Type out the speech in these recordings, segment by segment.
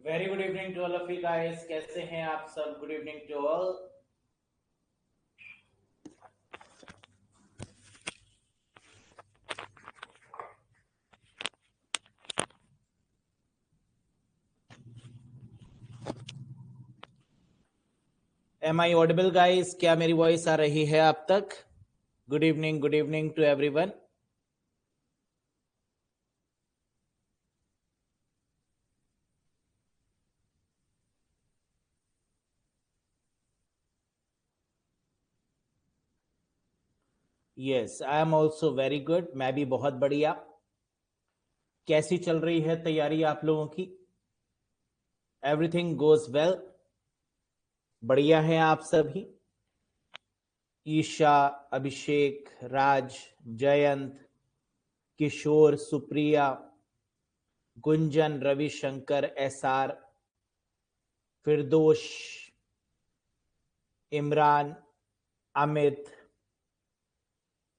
Very good evening to all of you guys. कैसे हैं आप सब? Good evening to all. Am I audible guys? क्या मेरी वॉइस आ रही है आप तक? Good evening to everyone. Yes, I am also very good. मैं भी बहुत बढ़िया। कैसी चल रही है तैयारी आप लोगों की? Everything goes well? बढ़िया है आप सभी? ईशा, अभिषेक, राज, जयंत, किशोर, सुप्रिया, गुंजन, रविशंकर, एस आर, फिरदोश, इमरान, अमित,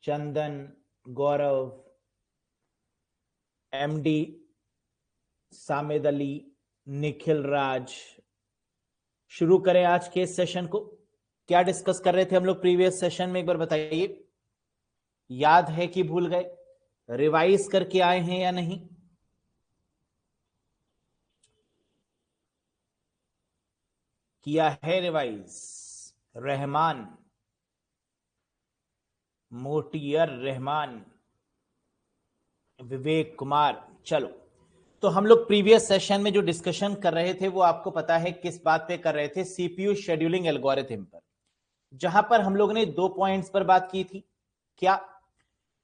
चंदन, गौरव, एमडी, सामिद अली, निखिल राज। शुरू करें आज के इस सेशन को। क्या डिस्कस कर रहे थे हम लोग प्रीवियस सेशन में? एक बार बताइए, याद है कि भूल गए? रिवाइज करके आए हैं या नहीं? किया है रिवाइज? रहमान, मोटियर रहमान, विवेक कुमार। चलो, तो हम लोग प्रीवियस सेशन में जो डिस्कशन कर रहे थे वो आपको पता है किस बात पे कर रहे थे? सीपीयू शेड्यूलिंग एल्गोरिथम पर, जहां पर हम लोगों ने 2 पॉइंट्स पर बात की थी। क्या?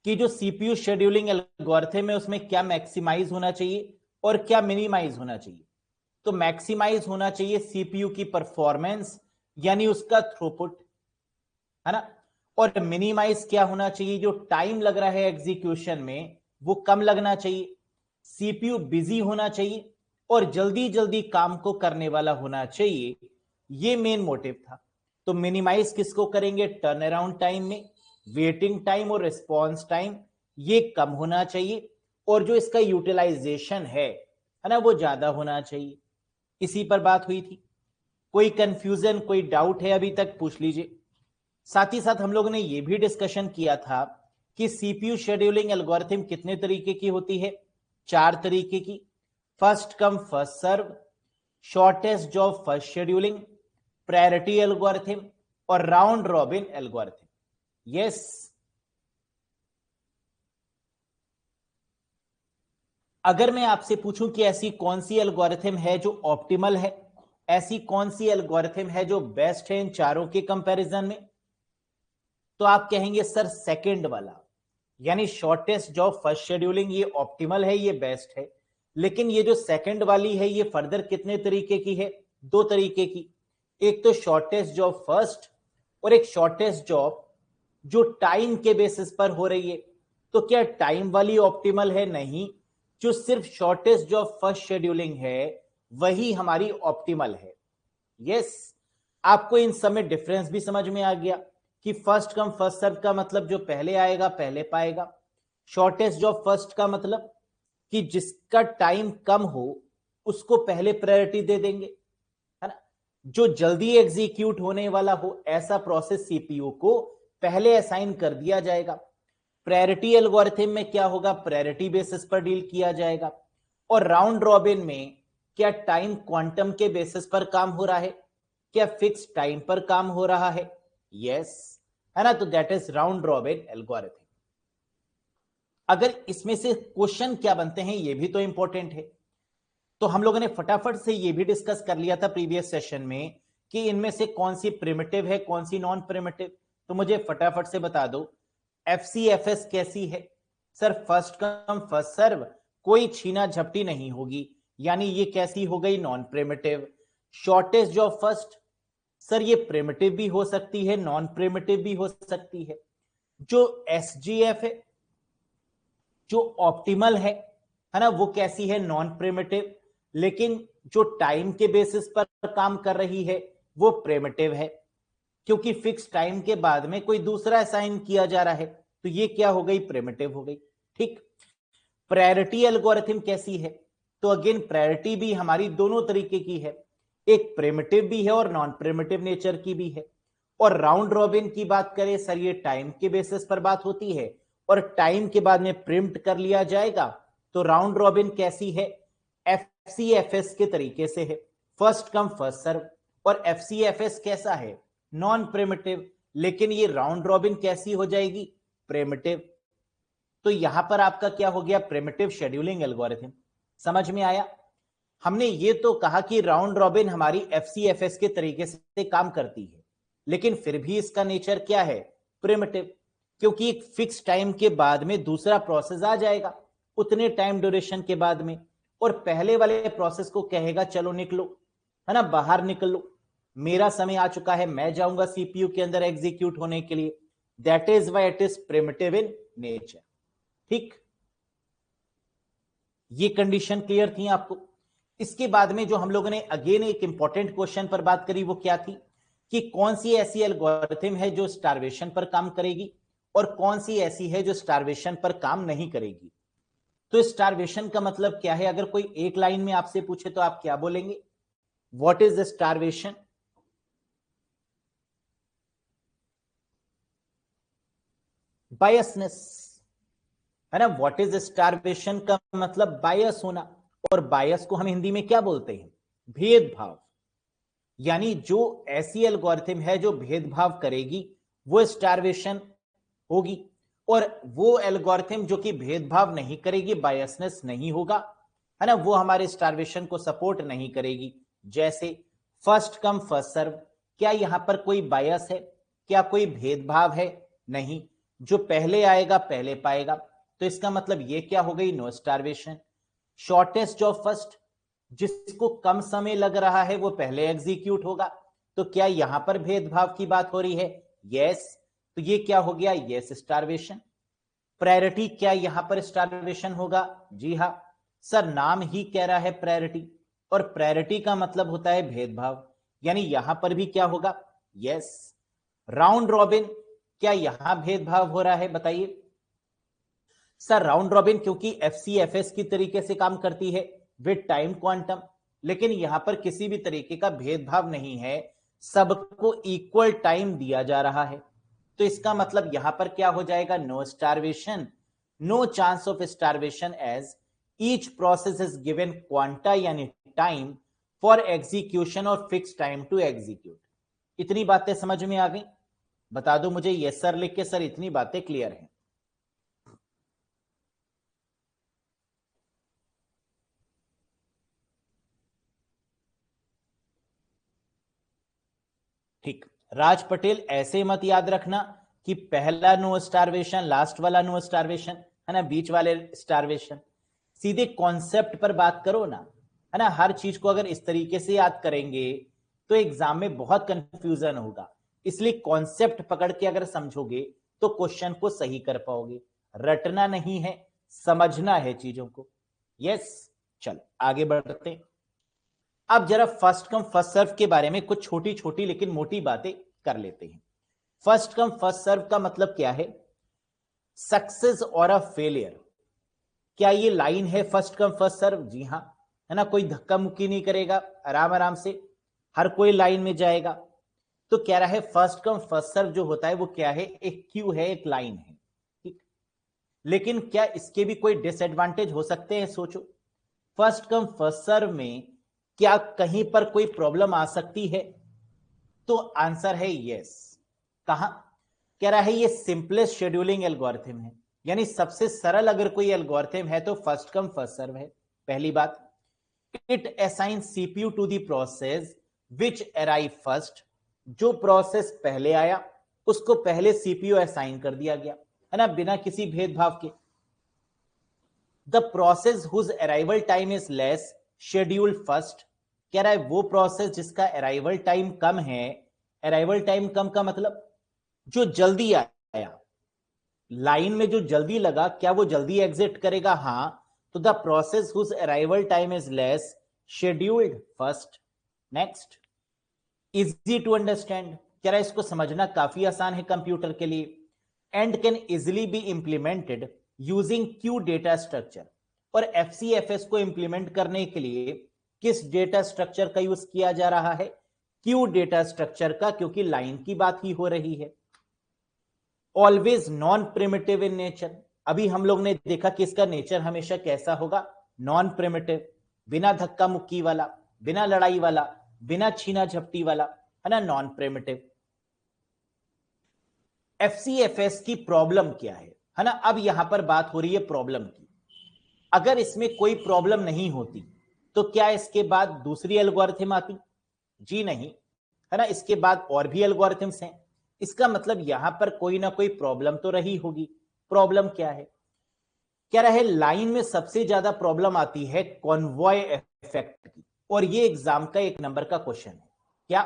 कि जो सीपीयू शेड्यूलिंग एल्गोरिथम है उसमें क्या मैक्सिमाइज होना चाहिए और क्या मिनिमाइज होना चाहिए। तो मैक्सिमाइज होना चाहिए सीपीयू की परफॉर्मेंस, यानी उसका थ्रूपुट, है ना। और मिनिमाइज क्या होना चाहिए? जो टाइम लग रहा है एग्जीक्यूशन में वो कम लगना चाहिए, सीपीयू बिजी होना चाहिए और जल्दी जल्दी काम को करने वाला होना चाहिए। ये मेन मोटिव था। तो मिनिमाइज किसको करेंगे? टर्न अराउंड टाइम में वेटिंग टाइम और रिस्पॉन्स टाइम ये कम होना चाहिए, और जो इसका यूटिलाइजेशन है ना, वो ज्यादा होना चाहिए। इसी पर बात हुई थी। कोई कंफ्यूजन, कोई डाउट है अभी तक? पूछ लीजिए। साथ ही साथ हम लोगों ने यह भी डिस्कशन किया था कि सीपीयू शेड्यूलिंग एल्गोरिथम कितने तरीके की होती है? 4 तरीके की। First come first serve, shortest job first scheduling, priority algorithm और राउंड रॉबिन एल्गोरिथम। यस, अगर मैं आपसे पूछूं कि ऐसी कौन सी एल्गोरिथम है जो ऑप्टिमल है, ऐसी कौन सी एल्गोरिथम है जो बेस्ट है इन चारों के कंपैरिजन में, तो आप कहेंगे सर सेकंड वाला, यानी शॉर्टेस्ट जॉब फर्स्ट शेड्यूलिंग, ये ऑप्टिमल है, ये बेस्ट है। लेकिन ये जो सेकंड वाली है ये फर्दर कितने तरीके की है? 2 तरीके की। एक तो शॉर्टेस्ट जॉब फर्स्ट और एक शॉर्टेस्ट जॉब जो टाइम के बेसिस पर हो रही है। तो क्या टाइम वाली ऑप्टिमल है? नहीं, जो सिर्फ शॉर्टेस्ट जॉब फर्स्ट शेड्यूलिंग है वही हमारी ऑप्टिमल है। यस, आपको इन सब में डिफरेंस भी समझ में आ गया कि फर्स्ट कम फर्स्ट सर्व का मतलब जो पहले आएगा पहले पाएगा। शॉर्टेस्ट जॉब फर्स्ट का मतलब कि जिसका टाइम कम हो उसको पहले प्रायोरिटी दे देंगे, है ना। जो जल्दी एग्जीक्यूट होने वाला हो ऐसा प्रोसेस सीपीयू को पहले असाइन कर दिया जाएगा। प्रायोरिटी एल्गोरिथम में क्या होगा? प्रायोरिटी बेसिस पर डील किया जाएगा। और राउंड रॉबिन में क्या टाइम क्वांटम के बेसिस पर काम हो रहा है? क्या फिक्स टाइम पर काम हो रहा है? यस, है ना। तो that is round robin algorithm. अगर इसमें से क्वेश्चन क्या बनते हैं ये भी तो इंपॉर्टेंट है। तो हम लोगों ने फटाफट से ये भी डिस्कस कर लिया था प्रीवियस सेशन में कि इनमें से कौन सी प्रिमिटिव है, कौन सी नॉन प्रिमिटिव। तो मुझे फटाफट से बता दो, एफसीएफएस कैसी है? Sir first come first serve, कोई छीना झपटी नहीं होगी, यानी ये कैसी हो गई? Non primitive. Shortest job first, sir ये प्रिमिटिव भी हो सकती है, नॉन प्रिमिटिव भी हो सकती है। जो एसजीएफ है, जो ऑप्टिमल है ना, वो कैसी है? Non primitive. लेकिन जो टाइम के बेसिस पर काम कर रही है वो प्रिमिटिव है, क्योंकि फिक्स टाइम के बाद में कोई दूसरा असाइन किया जा रहा है, तो ये क्या हो गई? प्रिमिटिव हो गई। ठीक। प्रायोरिटी एल्गोरिथम कैसी है? तो अगेन प्रायोरिटी भी हमारी दोनों तरीके की है, एक प्रिमिटिव भी है और नॉन प्रिमिटिव नेचर की भी है। और राउंड रॉबिन की बात करें सर, ये टाइम के बेसिस पर बात होती है और टाइम के बाद में प्रिम्प्ट कर लिया जाएगा। तो राउंड रॉबिन कैसी है, एफसीएफएस के तरीके से है, फर्स्ट कम फर्स्ट सर्व। और एफसीएफएस कैसा है, नॉन प्रिमिटिव, लेकिन ये राउंड रॉबिन कैसी हो जाएगी, प्रिमिटिव। तो यहां पर आपका क्या हो गया, प्रिमिटिव शेड्यूलिंग एल्गोरिथम। समझ में आया? हमने ये तो कहा कि राउंड रॉबिन हमारी एफसीएफएस के तरीके से काम करती है, लेकिन फिर भी इसका नेचर क्या है, प्रिमिटिव, क्योंकि एक फिक्स टाइम के बाद में दूसरा प्रोसेस आ जाएगा उतने टाइम ड्यूरेशन के बाद में, और पहले वाले प्रोसेस को कहेगा चलो निकलो, है ना, बाहर निकल लो, मेरा समय आ चुका है, मैं जाऊंगा सीपीयू के अंदर एग्जीक्यूट होने के लिए। That is why it is primitive in nature. ठीक, ये कंडीशन क्लियर थी आपको? इसके बाद में जो हम लोगों ने अगेन एक इंपॉर्टेंट क्वेश्चन पर बात करी, वो क्या थी कि कौन सी ऐसी एल्गोरिथम है जो स्टारवेशन पर काम करेगी और कौन सी ऐसी है जो स्टारवेशन पर काम नहीं करेगी। तो स्टारवेशन का मतलब क्या है, अगर कोई एक लाइन में आपसे पूछे तो आप क्या बोलेंगे, व्हाट इज स्टारवेशन? बायसनेस, है ना। व्हाट इज स्टारवेशन का मतलब बायस होना, और बायस को हम हिंदी में क्या बोलते हैं, भेदभाव। यानी जो ऐसी एल्गोरिथम है जो भेदभाव करेगी वो स्टारवेशन होगी, और वो एल्गोरिथम जो कि भेदभाव नहीं करेगी, बायसनेस नहीं होगा, है ना, वो हमारे स्टारवेशन को सपोर्ट नहीं करेगी। जैसे फर्स्ट कम फर्स्ट सर्व, क्या यहां पर कोई बायस है, क्या कोई भेदभाव है, नहीं, जो पहले आएगा पहले पाएगा, तो इसका मतलब ये क्या हो गई, no starvation. Shortest of first, जिसको कम समय लग रहा है वो पहले एग्जीक्यूट होगा, तो क्या यहां पर भेदभाव की बात हो रही है, यस, तो ये क्या हो गया, यस स्टारवेशन। प्रायोरिटी, क्या यहां पर स्टारवेशन होगा, जी हां सर, नाम ही कह रहा है प्रायोरिटी, और प्रायोरिटी का मतलब होता है भेदभाव, यानी यहां पर भी क्या होगा, यस। राउंड रॉबिन, क्या यहां भेदभाव हो रहा है, बताइए सर। राउंड रॉबिन क्योंकि एफसीएफएस की तरीके से काम करती है विद टाइम क्वांटम, लेकिन यहां पर किसी भी तरीके का भेदभाव नहीं है, सबको इक्वल टाइम दिया जा रहा है, तो इसका मतलब यहां पर क्या हो जाएगा, no starvation, no chance of starvation as each process is given quanta यानी टाइम फॉर एग्जीक्यूशन और फिक्स टाइम टू एग्जीक्यूट। इतनी बातें समझ में आ गई? बता दो मुझे यस सर लिख के, सर इतनी बातें क्लियर हैं। ठीक, राज पटेल ऐसे मत याद रखना कि पहला नो स्टारवेशन, लास्ट वाला नो स्टारवेशन, है ना, बीच वाले स्टारवेशन। सीधे कॉन्सेप्ट पर बात करो ना, है ना। हर चीज को अगर इस तरीके से याद करेंगे तो एग्जाम में बहुत कंफ्यूजन होगा, इसलिए कॉन्सेप्ट पकड़ के अगर समझोगे तो क्वेश्चन को सही कर पाओगे। रटना नहीं है, समझना है चीजों को। यस, चलो आगे बढ़ते हैं। अब जरा फर्स्ट कम फर्स्ट सर्व के बारे में कुछ छोटी छोटी लेकिन मोटी बातें कर लेते हैं। फर्स्ट कम फर्स्ट सर्व का मतलब क्या है, सक्सेस और अ फेलियर। क्या ये लाइन है फर्स्ट कम फर्स्ट सर्व? जी हां, है ना, कोई धक्का मुक्की नहीं करेगा, आराम आराम से हर कोई लाइन में जाएगा। तो कह रहा है फर्स्ट कम फर्स्ट सर्व जो होता है वो क्या है, एक क्यू है, एक लाइन है, ठीक। लेकिन क्या इसके भी कोई डिसएडवांटेज हो सकते हैं, सोचो। फर्स्ट कम फर्स्ट सर्व में क्या कहीं पर कोई प्रॉब्लम आ सकती है? तो आंसर है यस। कहां? कह रहा है ये सिंपलेस्ट शेड्यूलिंग एल्गोरिथम है, यानी सबसे सरल अगर कोई एल्गोरिथम है तो फर्स्ट कम फर्स्ट सर्व है, पहली बात। It assign CPU to the process which arrive first, जो प्रोसेस पहले आया उसको पहले सीपीयू असाइन कर दिया गया, है ना, बिना किसी भेदभाव के। The process whose arrival time is less schedule first, कह रहा है वो प्रोसेस जिसका अराइवल टाइम कम है। अराइवल टाइम कम का मतलब जो जल्दी आया, लाइन में जो जल्दी लगा, क्या वो जल्दी एग्जिट करेगा? हां, तो the process whose arrival time is less scheduled first. Next, easy to understand, कह रहा है इसको समझना काफी आसान है कंप्यूटर के लिए। And can easily be implemented using Q data structure, और एफसीएफएस को इंप्लीमेंट करने के लिए किस डेटा स्ट्रक्चर का यूज किया जा रहा है? क्यू डेटा स्ट्रक्चर का, क्योंकि लाइन की बात ही हो रही है। Always non preemptive in nature, अभी हम लोग ने देखा कि इसका नेचर हमेशा कैसा होगा? नॉन प्रिमिटिव, बिना धक्का मुक्की वाला, बिना लड़ाई वाला, बिना छीना झपटी वाला, है ना, नॉन प्रिमिटिव। एफसीएफएस की प्रॉब्लम क्या है ना? अब यहां पर बात हो रही है प्रॉब्लम की। अगर इसमें कोई प्रॉब्लम नहीं होती तो क्या इसके बाद दूसरी एल्गोरिथम आती? जी नहीं, है ना, इसके बाद और भी एल्गोरिथम्स हैं। इसका मतलब यहां पर कोई ना कोई प्रॉब्लम तो रही होगी। प्रॉब्लम क्या है? क्या रहे, लाइन में सबसे ज्यादा प्रॉब्लम आती है कॉन्वॉय इफेक्ट की, और ये एग्जाम का 1 नंबर का क्वेश्चन है। क्या?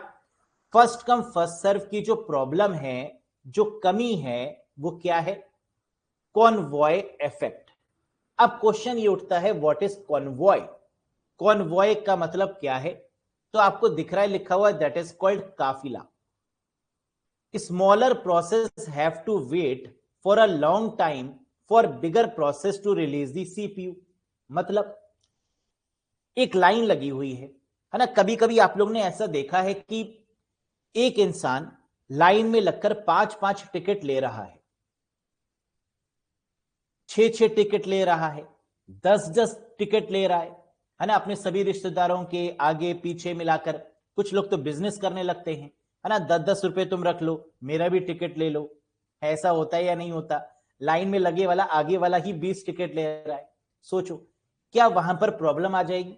फर्स्ट कम फर्स्ट सर्व की जो प्रॉब्लम है, जो कमी है, वो क्या है? Convoy effect. अब क्वेश्चन ये उठता है, व्हाट इज कॉन्वॉय? कॉन्वॉय का मतलब क्या है? तो आपको दिख रहा है लिखा हुआ, दैट इज कॉल्ड काफिला। Smaller process have to wait for a long time for bigger process to release the CPU. मतलब एक लाइन लगी हुई है ना? कभी कभी आप लोग ने ऐसा देखा है कि एक इंसान लाइन में लगकर 5-5 टिकट ले रहा है, 6-6 टिकट ले रहा है, 10-10 टिकट ले रहा है ना, अपने सभी रिश्तेदारों के आगे पीछे मिलाकर। कुछ लोग तो बिजनेस करने लगते हैं, है ना, 10-10 रुपए तुम रख लो, मेरा भी टिकट ले लो। ऐसा होता है या नहीं होता? लाइन में लगे वाला आगे वाला ही 20 टिकट ले रहा है। सोचो, क्या वहां पर प्रॉब्लम आ जाएगी?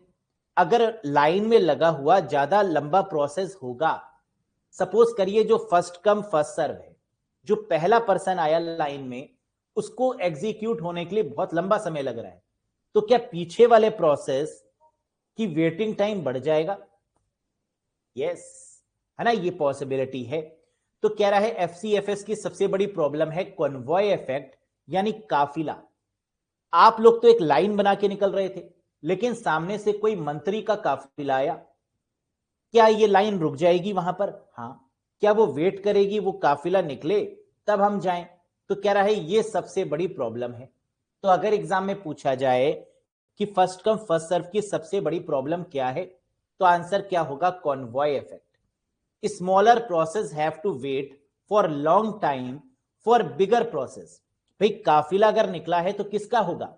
अगर लाइन में लगा हुआ ज्यादा लंबा प्रोसेस होगा, सपोज करिए जो फर्स्ट कम फर्स्ट सर्व है, जो पहला पर्सन आया लाइन में, उसको एग्जीक्यूट होने के लिए बहुत लंबा समय लग रहा है, तो क्या पीछे वाले प्रोसेस की वेटिंग टाइम बढ़ जाएगा? यस, है ना, ये पॉसिबिलिटी है। तो कह रहा है एफसीएफएस की सबसे बड़ी प्रॉब्लम है कॉन्वॉय इफेक्ट, यानी काफिला। आप लोग तो एक लाइन बना के निकल रहे थे, लेकिन सामने से कोई मंत्री का काफिला आया, क्या ये लाइन रुक जाएगी वहां पर? हाँ। क्या वो वेट करेगी वो काफिला निकले तब हम जाएं? तो कह रहा है ये सबसे बड़ी प्रॉब्लम है। तो अगर एग्जाम में पूछा जाए कि फर्स्ट कम फर्स्ट सर्व की सबसे बड़ी प्रॉब्लम क्या है, तो आंसर क्या होगा? Convoy effect. Smaller process have to wait for long time for bigger process. भाई काफिला अगर निकला है तो किसका होगा?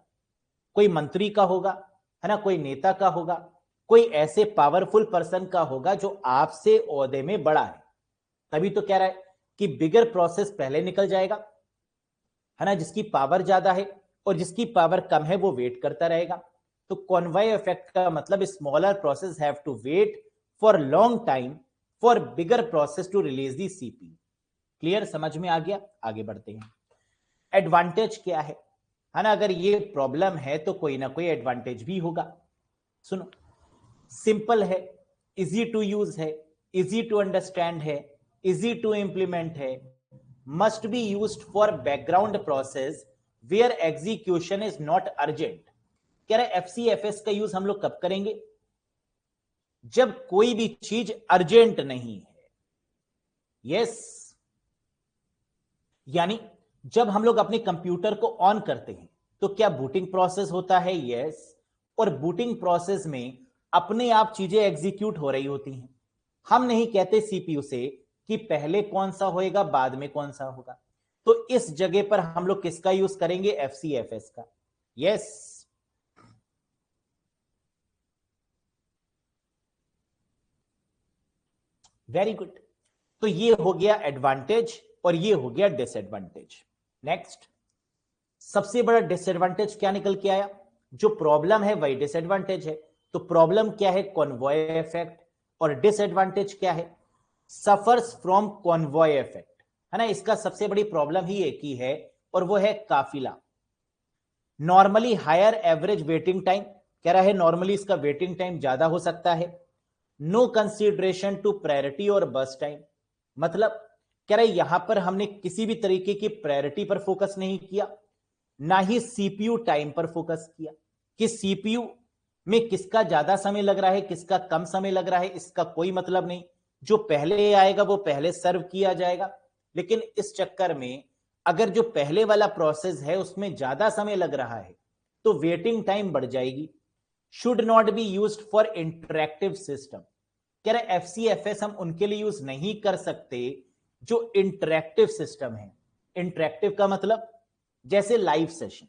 कोई मंत्री का होगा, है ना, कोई नेता का होगा, कोई ऐसे पावरफुल पर्सन का होगा जो आपसे ओहदे में बड़ा है। तभी तो कह रहा है कि बिगर प्रोसेस पहले निकल जाएगा, है ना, जिसकी पावर ज्यादा है, और जिसकी पावर कम है वो वेट करता रहेगा। तो कॉन्वॉय इफेक्ट का मतलब smaller process have to wait for long time for bigger process to release the CPU. Clear, समझ में आ गया? आगे बढ़ते हैं। एडवांटेज क्या है ना? अगर ये प्रॉब्लम है तो कोई ना कोई एडवांटेज भी होगा। सुनो, सिंपल है, इजी टू यूज है, इजी टू अंडरस्टैंड है, इजी टू इंप्लीमेंट है, must be used for background process where execution is not urgent. कह रहे एफसीएफएस का यूज हम लोग कब करेंगे? जब कोई भी चीज अर्जेंट नहीं है। यस, यानी जब हम लोग अपने कंप्यूटर को ऑन करते हैं तो क्या बूटिंग प्रोसेस होता है? यस, और बूटिंग प्रोसेस में अपने आप चीजें एग्जीक्यूट हो रही होती हैं। हम नहीं कहते सीपीयू से कि पहले कौन सा होएगा बाद में कौन सा होगा। तो इस जगह पर हम लोग किसका यूज करेंगे? एफसीएफएस का। Yes, very good. तो ये हो गया एडवांटेज और ये हो गया डिसएडवांटेज। नेक्स्ट, सबसे बड़ा डिसएडवांटेज क्या निकल के आया? जो प्रॉब्लम है वही डिसएडवांटेज है। तो प्रॉब्लम क्या है? Convoy effect. और डिसएडवांटेज क्या है? सफर्स फ्रॉम कॉन्वॉय इफेक्ट, है ना। इसका सबसे बड़ी प्रॉब्लम ही एक ही है, और वो है काफिला। Normally higher average waiting time, कह रहा है नॉर्मली इसका वेटिंग टाइम ज्यादा हो सकता है। नो कंसीडरेशन टू प्रायोरिटी और बस टाइम, मतलब कह रहा है यहां पर हमने किसी भी तरीके की प्रायोरिटी पर फोकस नहीं किया, ना ही सीपीयू टाइम पर फोकस किया कि सीपीयू में किसका ज्यादा समय लग रहा है किसका कम समय लग रहा है, इसका कोई मतलब नहीं। जो पहले आएगा वो पहले सर्व किया जाएगा। लेकिन इस चक्कर में अगर जो पहले वाला प्रोसेस है उसमें ज्यादा समय लग रहा है तो वेटिंग टाइम बढ़ जाएगी। Should not be used for interactive system, कह रहे एफसीएफएस हम उनके लिए यूज नहीं कर सकते जो इंटरैक्टिव सिस्टम है। इंटरैक्टिव का मतलब जैसे लाइव सेशन,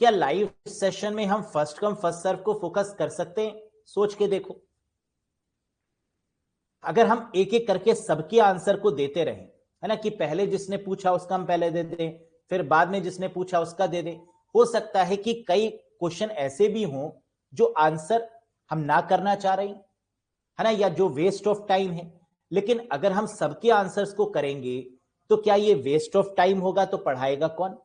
क्या लाइव सेशन में हम फर्स्ट कम फर्स्ट सर्व को फोकस कर सकते हैं? सोच के देखो, अगर हम एक एक करके सबके आंसर को देते रहे, है ना, कि पहले जिसने पूछा उसका हम पहले दे दें, फिर बाद में जिसने पूछा उसका दे दें, हो सकता है कि कई क्वेश्चन ऐसे भी हों जो आंसर हम ना करना चाह रहे हैं, है ना, या जो वेस्ट ऑफ टाइम है। लेकिन अगर हम सबके आंसर्स को करेंगे तो क्या ये वेस्ट ऑफ टाइम होगा? तो पढ़ाएगा कौन?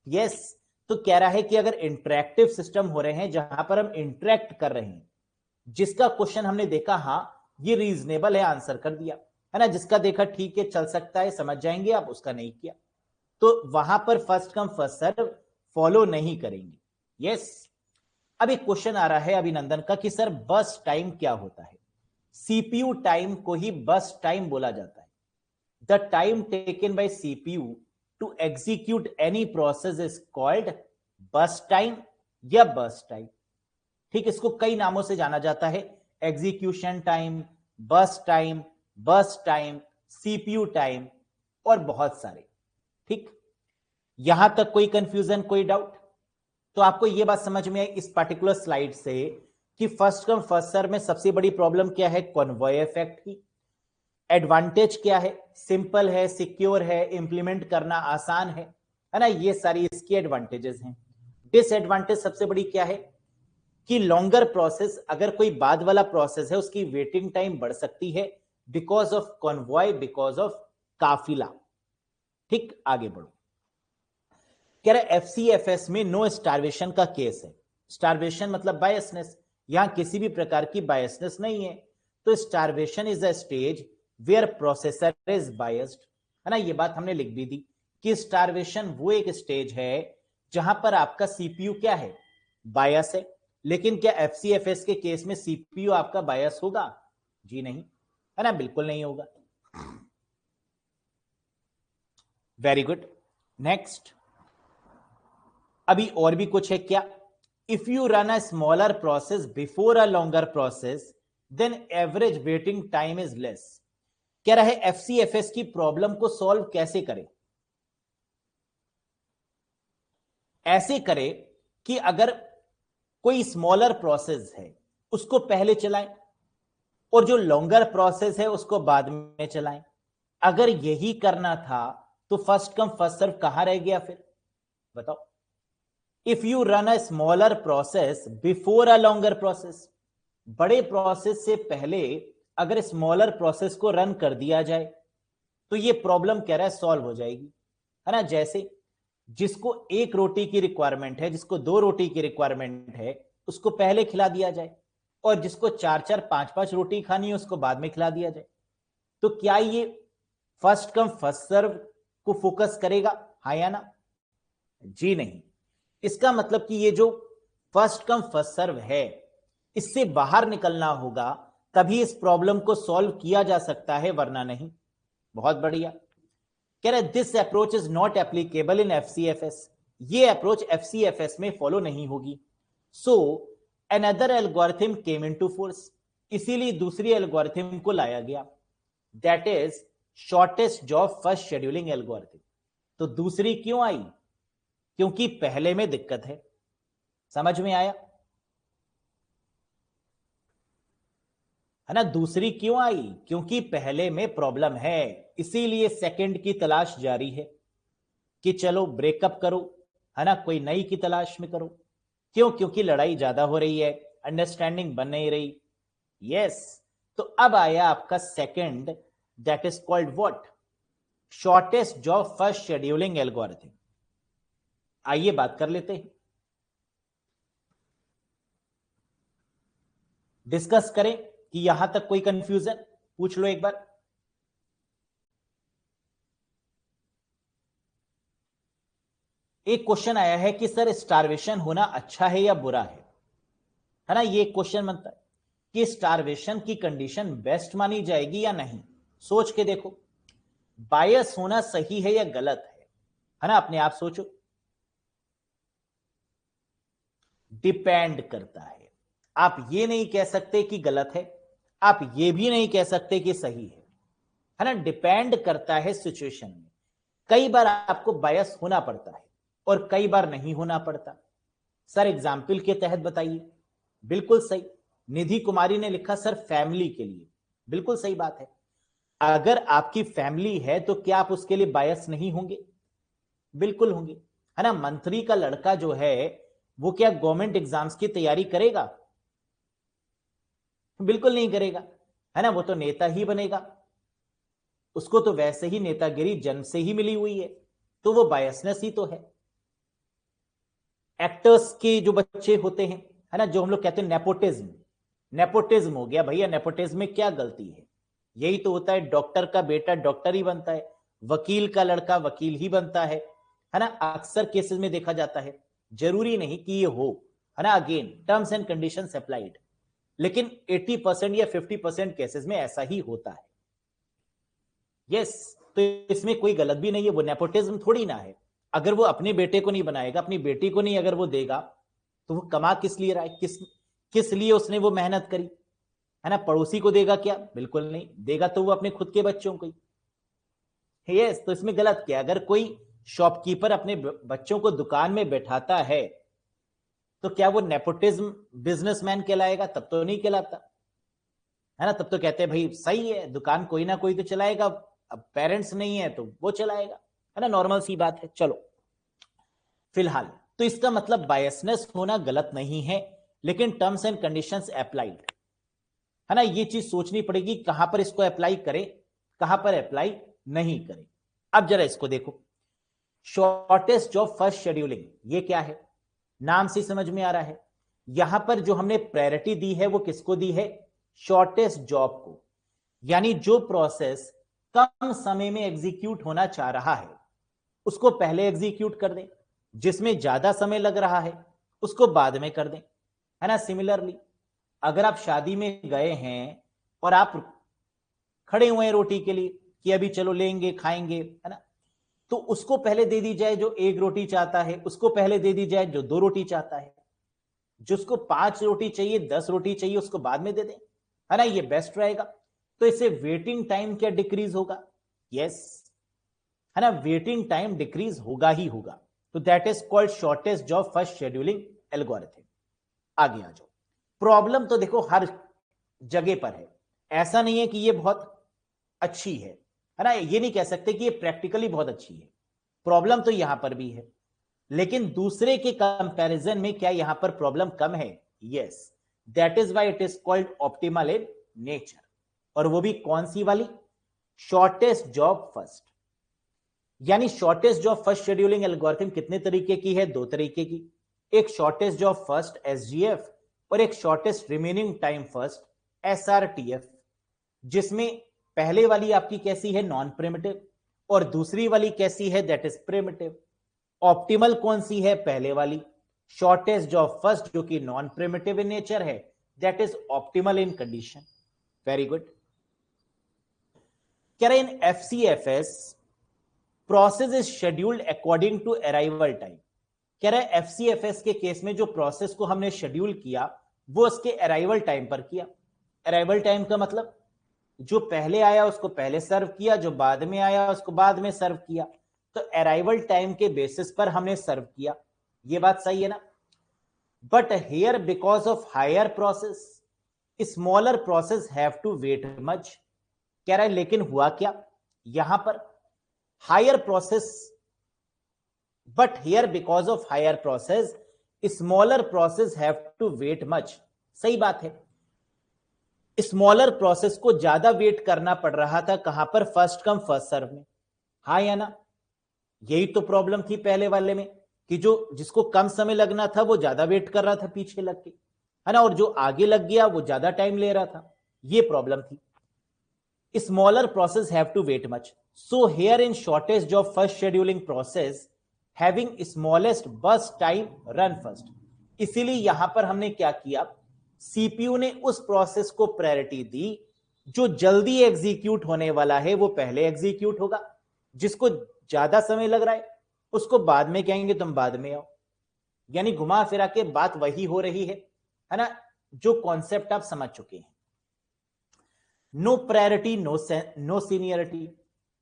यस। तो कह रहा है कि अगर इंटरैक्टिव सिस्टम हो रहे हैं जहां पर हम इंटरैक्ट कर रहे हैं, जिसका क्वेश्चन हमने देखा हाँ ये रीजनेबल है, आंसर कर दिया, है ना, जिसका देखा ठीक है चल सकता है समझ जाएंगे आप, उसका नहीं किया, तो वहां पर first come first serve follow नहीं करेंगे। यस। अब एक क्वेश्चन आ रहा है अभिनंदन का कि सर बस टाइम क्या होता है? सीपीयू टाइम को ही बस टाइम बोला जाता है। The time taken by CPU to execute any process is called burst time या बस टाइम। ठीक, इसको कई नामों से जाना जाता है, एग्जीक्यूशन टाइम, बस टाइम, बस टाइम, सीपीयू टाइम और बहुत सारे। ठीक, यहां तक कोई कंफ्यूजन, कोई डाउट? तो आपको यह बात समझ में आई इस पर्टिकुलर स्लाइड से कि फर्स्ट कम फर्स्ट सर्व में सबसे बड़ी प्रॉब्लम क्या है? कॉन्वॉय इफेक्ट की। एडवांटेज क्या है? सिंपल है, सिक्योर है, इंप्लीमेंट करना आसान है ना, ये सारी इसकी एडवांटेजेस हैं। डिसएडवांटेज सबसे बड़ी क्या है कि लॉन्गर प्रोसेस, अगर कोई बाद वाला प्रोसेस है उसकी वेटिंग टाइम बढ़ सकती है because of convoy, because of काफिला। ठीक, आगे बढ़ो। कह रहा है एफसीएफएस में नो स्टारवेशन का केस है। स्टारवेशन मतलब बायसनेस, यहां किसी भी प्रकार की बायसनेस नहीं है। तो starvation is a stage where processor is biased, है ना, ये बात हमने लिख भी दी कि स्टारवेशन वो एक स्टेज है जहां पर आपका सीपीयू क्या है? बायस है। लेकिन क्या एफसीएफएस के केस में सीपीयू आपका बायस होगा? जी नहीं, है ना, बिल्कुल नहीं होगा। Very good, next. अभी और भी कुछ है क्या? If you run a smaller process before a longer process then average waiting time is less. कह रहा है एफसीएफएस की प्रॉब्लम को सॉल्व कैसे करें? ऐसे करें कि अगर कोई स्मॉलर प्रोसेस है उसको पहले चलाएं और जो लॉन्गर प्रोसेस है उसको बाद में चलाएं। अगर यही करना था तो फर्स्ट कम फर्स्ट सर्व कहां रह गया फिर? बताओ। If you run a smaller process before a longer process, बड़े प्रोसेस से पहले अगर स्मॉलर प्रोसेस को रन कर दिया जाए तो ये प्रॉब्लम कह रहा है सॉल्व हो जाएगी, है ना। जैसे जिसको एक रोटी की रिक्वायरमेंट है, जिसको दो रोटी की रिक्वायरमेंट है, उसको पहले खिला दिया जाए, और जिसको चार चार पांच पांच रोटी खानी है उसको बाद में खिला दिया जाए। तो क्या ये फर्स्ट कम फर्स्ट सर्व को फोकस करेगा, हाँ या ना? जी नहीं। इसका मतलब कि ये जो फर्स्ट कम फर्स्ट सर्व है इससे बाहर निकलना होगा, तभी इस प्रॉब्लम को सॉल्व किया जा सकता है, वरना नहीं। बहुत बढ़िया। कह रहे this approach is not applicable in FCFS, ये अप्रोच एफसीएफएस में फॉलो नहीं होगी। So another algorithm came into force, इसीलिए दूसरी एल्गोरिथम को लाया गया, that is shortest job first scheduling algorithm. तो दूसरी क्यों आई? क्योंकि पहले में दिक्कत है। समझ में आया? है ना, दूसरी क्यों आई? क्योंकि पहले में प्रॉब्लम है, इसीलिए सेकंड की तलाश जारी है कि चलो ब्रेकअप करो, है ना, कोई नई की तलाश में करो। क्यों? क्योंकि लड़ाई ज्यादा हो रही है, अंडरस्टैंडिंग बन नहीं रही। यस। तो अब आया आपका second, that is called what? Shortest job first scheduling algorithm. आइए बात कर लेते हैं, डिस्कस करें कि यहां तक कोई कंफ्यूजन पूछ लो एक बार। एक क्वेश्चन आया है कि सर स्टारवेशन होना अच्छा है या बुरा है ना, ये क्वेश्चन बनता है कि स्टारवेशन की कंडीशन बेस्ट मानी जाएगी या नहीं। सोच के देखो, बायस होना सही है या गलत है ना, अपने आप सोचो। डिपेंड करता है। आप ये नहीं कह सकते कि गलत है, आप ये भी नहीं कह सकते कि सही है ना। डिपेंड करता है सिचुएशन में। कई बार आपको बायस होना पड़ता है और कई बार नहीं होना पड़ता। सर एग्जाम्पल के तहत बताइए। बिल्कुल सही, निधि कुमारी ने लिखा सर फैमिली के लिए। बिल्कुल सही बात है। अगर आपकी फैमिली है तो क्या आप उसके लिए बायस नहीं होंगे? बिल्कुल होंगे, है ना। मंत्री का लड़का जो है वो क्या गवर्नमेंट एग्जाम्स की तैयारी करेगा? बिल्कुल नहीं करेगा, है ना। वो तो नेता ही बनेगा, उसको तो वैसे ही नेतागिरी जन्म से ही मिली हुई है, तो वो बायसनेस ही तो है। एक्टर्स के जो बच्चे होते हैं, है ना, जो हम लोग कहते हैं नेपोटिज्म, नेपोटिज्म हो गया भैया। नेपोटिज्म में क्या गलती है? यही तो होता है, डॉक्टर का बेटा डॉक्टर ही बनता है, वकील का लड़का वकील ही बनता है ना। अक्सर केसेस में देखा जाता है, जरूरी नहीं कि ये हो, है ना। Again terms and conditions applied, लेकिन 80% या 50% केसेस में ऐसा ही होता है। यस, तो इसमें कोई गलत भी नहीं है, वो नेपोटिज्म थोड़ी ना है। अगर वो अपने बेटे को नहीं बनाएगा, अपनी बेटी को नहीं अगर वो देगा, तो वो कमा किस लिए रहा है? किस लिए उसने वो मेहनत करी, है ना। पड़ोसी को देगा क्या? बिल्कुल नहीं देगा, तो वो अपने खुद के बच्चों को ही। यस, तो इसमें गलत क्या? अगर कोई शॉपकीपर अपने बच्चों को दुकान में बैठाता है तो क्या वो नेपोटिज्म बिजनेसमैन कहलाएगा? तब तो नहीं कहलाता, है ना। तब तो कहते हैं भाई सही है, दुकान कोई ना कोई तो चलाएगा, अब पेरेंट्स नहीं है तो वो चलाएगा, है ना। नॉर्मल सी बात है। चलो फिलहाल तो इसका मतलब बायसनेस होना गलत नहीं है, लेकिन टर्म्स एंड कंडीशंस अप्लाइड, है ना। ये चीज सोचनी पड़ेगी कहां पर इसको अप्लाई करें, कहां पर अप्लाई नहीं करें। अब जरा इसको देखो, शॉर्टेस्ट जॉब फर्स्ट शेड्यूलिंग, ये क्या है? नाम से समझ में आ रहा है। यहां पर जो हमने प्रायोरिटी दी है वो किसको दी है? शॉर्टेस्ट जॉब को। यानी जो प्रोसेस कम समय में एग्जीक्यूट होना चाह रहा है उसको पहले एग्जीक्यूट कर दें, जिसमें ज्यादा समय लग रहा है उसको बाद में कर दें, है ना। सिमिलरली अगर आप शादी में गए हैं और आप खड़े हुए हैं रोटी के लिए कि अभी चलो लेंगे खाएंगे, है ना, तो उसको पहले दे दी जाए जो एक रोटी चाहता है, उसको पहले दे दी जाए जो दो रोटी चाहता है, जिसको 5 रोटी चाहिए 10 रोटी चाहिए उसको बाद में दे दें, है ना। ये बेस्ट रहेगा। तो इससे वेटिंग टाइम क्या डिक्रीज होगा? यस, है ना, वेटिंग टाइम डिक्रीज होगा ही होगा। तो that is called shortest job first scheduling algorithm. आगे आ जाओ। प्रॉब्लम तो देखो हर जगह पर है, ऐसा नहीं है कि ये बहुत अच्छी है ना। ये नहीं कह सकते कि ये प्रैक्टिकली बहुत अच्छी है। प्रॉब्लम तो यहां पर भी है, लेकिन दूसरे के कंपैरिजन में क्या यहां पर प्रॉब्लम कम है? Yes, that is why it is called optimal in nature. और वो भी कौन सी वाली? Shortest job first. यानी shortest job first scheduling algorithm कितने तरीके की है? 2 तरीके की। एक शॉर्टेस्ट जॉब फर्स्ट एसजीएफ और एक shortest remaining time first SRTF, जिसमें पहले वाली आपकी कैसी है? नॉन प्रिमिटिव, और दूसरी वाली कैसी है? That is primitive. ऑप्टिमल कौन सी है? पहले वाली, शॉर्टेस्ट जॉब फर्स्ट, जो कि नॉन प्रिमिटिव इन नेचर है, that is optimal in condition. Very good. कह रहे in FCFS process is scheduled according to arrival time. कह रहा है एफसीएफएस के केस में जो प्रोसेस को हमने शेड्यूल किया वो उसके अराइवल टाइम पर किया। अराइवल टाइम का मतलब जो पहले आया उसको पहले सर्व किया, जो बाद में आया उसको बाद में सर्व किया। तो अराइवल टाइम के बेसिस पर हमने सर्व किया, ये बात सही है ना। But here because of higher process smaller process have to wait much. कह रहा है लेकिन हुआ क्या यहां पर? Higher process, but here because of higher process smaller process have to wait much. सही बात है, स्मॉलर प्रोसेस को ज्यादा वेट करना पड़ रहा था। कहां पर? फर्स्ट कम फर्स्ट सर्व में। हाँ या ना? यही तो प्रॉब्लम थी पहले वाले में कि जो जिसको कम समय लगना था वो ज्यादा वेट कर रहा था पीछे लग के, है ना, और जो आगे लग गया वो ज्यादा टाइम ले रहा था। ये प्रॉब्लम थी। Smaller process have to wait much, so here in shortest job first scheduling process having smallest burst time run first. इसीलिए यहां पर हमने क्या किया? सीपीयू ने उस प्रोसेस को प्रायोरिटी दी जो जल्दी एग्जीक्यूट होने वाला है वो पहले एग्जीक्यूट होगा, जिसको ज्यादा समय लग रहा है उसको बाद में कहेंगे तुम बाद में आओ। यानी घुमा फिरा के बात वही हो रही है ना, जो कॉन्सेप्ट आप समझ चुके हैं। नो प्रायोरिटी नो सीनियरिटी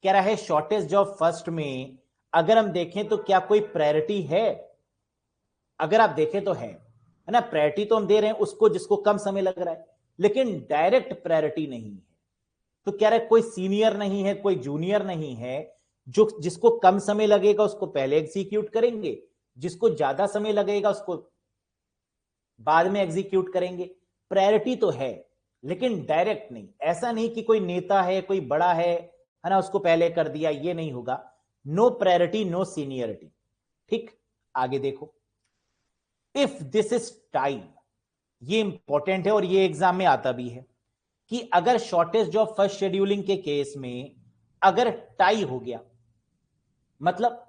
कह रहा है शॉर्टेज जॉब फर्स्ट में अगर हम देखें तो क्या कोई प्रायोरिटी है? अगर आप देखें तो है ना, प्रायोरिटी तो हम दे रहे हैं उसको जिसको कम समय लग रहा है, लेकिन डायरेक्ट प्रायोरिटी नहीं है। तो कह रहा है कोई सीनियर नहीं है, कोई जूनियर नहीं है, जो जिसको कम समय लगेगा उसको पहले एग्जीक्यूट करेंगे, जिसको ज्यादा समय लगेगा उसको बाद में एग्जीक्यूट करेंगे। प्रायोरिटी तो है लेकिन डायरेक्ट नहीं। ऐसा नहीं कि कोई नेता है, कोई बड़ा है ना, उसको पहले कर दिया, ये नहीं होगा। No priority no seniority. ठीक, आगे देखो। इफ दिस इज टाइम, ये इंपॉर्टेंट है और ये एग्जाम में आता भी है कि अगर शॉर्टेज ऑफ फर्स्ट शेड्यूलिंग के केस में अगर टाई हो गया, मतलब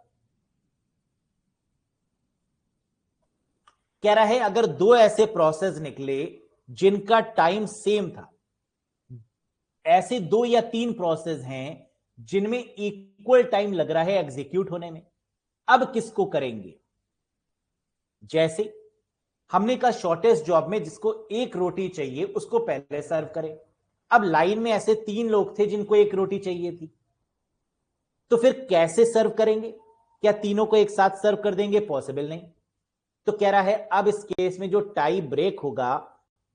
कह रहा है अगर दो ऐसे प्रोसेस निकले जिनका टाइम सेम था, ऐसे 2 या 3 प्रोसेस हैं जिनमें इक्वल टाइम लग रहा है एग्जीक्यूट होने में, अब किसको करेंगे? जैसे हमने कहा शॉर्टेज जॉब में जिसको 1 रोटी चाहिए उसको पहले सर्व करें। अब लाइन में ऐसे 3 लोग थे जिनको 1 रोटी चाहिए थी, तो फिर कैसे सर्व करेंगे? क्या तीनों को एक साथ सर्व कर देंगे? पॉसिबल नहीं। तो कह रहा है अब इस केस में जो टाई ब्रेक होगा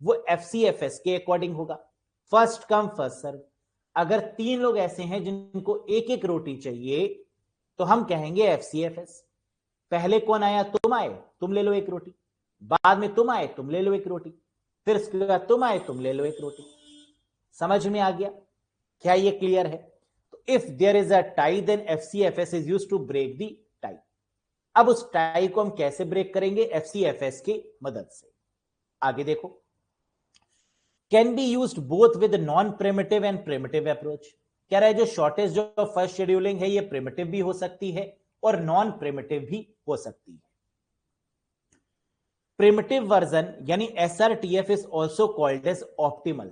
वो एफसीएफएस के अकॉर्डिंग होगा, फर्स्ट कम फर्स्ट सर्व। अगर 3 लोग ऐसे हैं जिनको 1-1 रोटी चाहिए तो हम कहेंगे एफसीएफएस। पहले कौन आया? तुम आए, तुम ले लो 1 रोटी, बाद में तुम आए, तुम ले लो 1 रोटी, फिर उसके बाद तुम आए, तुम ले लो 1 रोटी। समझ में आ गया? क्या ये क्लियर है? तो if there is a tie then FCFS is used to break the tie. अब उस टाई को हम कैसे ब्रेक करेंगे? एफसीएफएस की मदद से। आगे देखो, can be used both with non primitive and primitive approach. कह रहा है जो शॉर्टेज जो फर्स्ट शेड्यूलिंग है ये प्रिमिटिव भी हो सकती है और नॉन प्रिमिटिव भी हो सकती है। प्रिमिटिव वर्जन यानी SRTF is also called as optimal.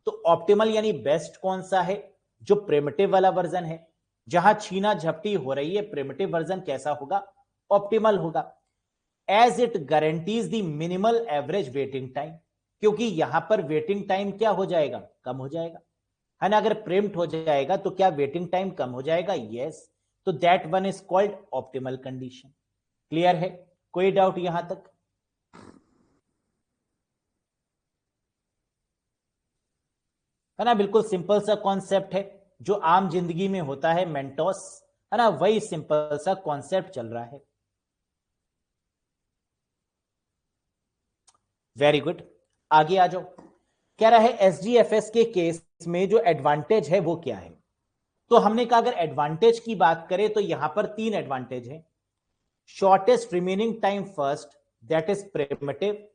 तो ऑप्टिमल यानी बेस्ट कौन सा है? जो प्रिमिटिव वाला वर्जन है, जहां छीना झपटी हो रही है, प्रिमिटिव वर्जन कैसा होगा? ऑप्टिमल होगा। As it guarantees the minimal average waiting time, क्योंकि यहां पर वेटिंग टाइम क्या हो जाएगा? कम हो जाएगा, है ना। अगर प्रिम्प्ट हो जाएगा तो क्या वेटिंग टाइम कम हो जाएगा? यस। तो that one is called optimal condition. Clear है? कोई डाउट यहां तक? है ना, बिल्कुल सिंपल सा कॉन्सेप्ट है जो आम जिंदगी में होता है, मेंटोस, है ना, वही सिंपल सा कॉन्सेप्ट चल रहा है। वेरी गुड, आगे आ जाओ। कह रहा है एसजीएफएस के केस में जो एडवांटेज है वो क्या है? तो हमने कहा अगर एडवांटेज की बात करें तो यहां पर 3 एडवांटेज है। Shortest remaining time first, that is primitive,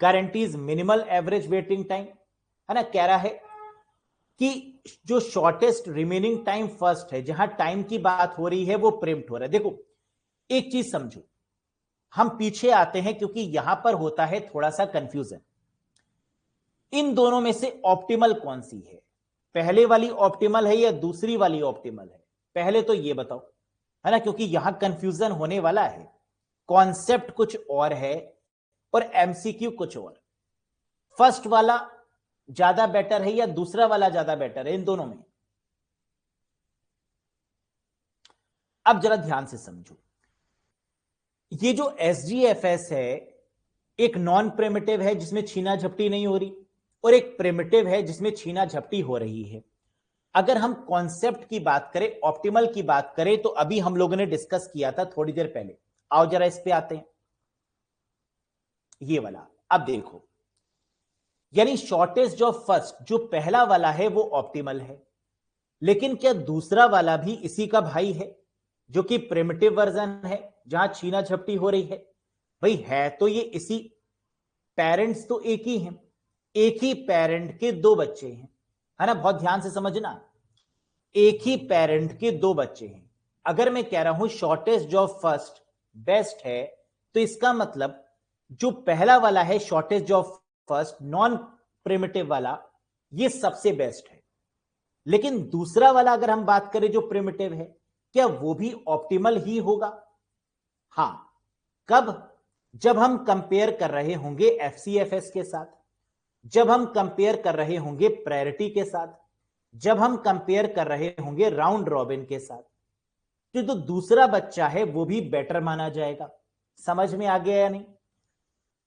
guarantees minimal average waiting time, है ना। कह रहा है कि जो शॉर्टेस्ट रिमेनिंग टाइम फर्स्ट है, जहां टाइम की बात हो रही है वो प्रिम्प्ट हो रहा है। देखो एक चीज समझो, हम पीछे आते हैं क्योंकि यहां पर होता है थोड़ा सा कंफ्यूजन। इन दोनों में से ऑप्टिमल कौन सी है? पहले वाली ऑप्टिमल है या दूसरी वाली ऑप्टिमल है? पहले तो ये बताओ, है ना, क्योंकि यहां कंफ्यूजन होने वाला है। कॉन्सेप्ट कुछ और है और एमसीक्यू कुछ और। फर्स्ट वाला ज्यादा बेटर है या दूसरा वाला ज्यादा बेटर है? इन दोनों में अब जरा ध्यान से समझो। ये जो एसजीएफएस है एक नॉन प्रिमिटिव है जिसमें छीना झपटी नहीं हो रही, और एक प्रिमिटिव है जिसमें छीना झपटी हो रही है। अगर हम कॉन्सेप्ट की बात करें, ऑप्टिमल की बात करें, तो अभी हम लोगों ने डिस्कस किया था थोड़ी देर पहले। आओ जरा इस पे आते हैं, ये वाला। अब देखो, यानी शॉर्टेज ऑफ फर्स्ट जो पहला वाला है वो ऑप्टिमल है, लेकिन क्या दूसरा वाला भी इसी का भाई है जो कि प्रिमिटिव वर्जन है जहां छीना झपटी हो रही है? भाई है तो ये इसी, पेरेंट्स तो एक ही हैं, एक ही पेरेंट के 2 बच्चे हैं, है ना। बहुत ध्यान से समझना, एक ही पेरेंट के 2 बच्चे हैं। अगर मैं कह रहा हूं शॉर्टेज ऑफ फर्स्ट बेस्ट है, तो इसका मतलब जो पहला वाला है shortage of first non primitive वाला, ये सबसे बेस्ट है। लेकिन दूसरा वाला अगर हम बात करें जो प्रिमिटिव है, क्या वो भी ऑप्टिमल ही होगा? हां। कब? जब हम कंपेयर कर रहे होंगे एफसीएफएस के साथ, जब हम कंपेयर कर रहे होंगे प्रायोरिटी के साथ, जब हम कंपेयर कर रहे होंगे राउंड रॉबिन के साथ, तो जो दूसरा बच्चा है वो भी बेटर माना जाएगा। समझ में आ गया या नहीं?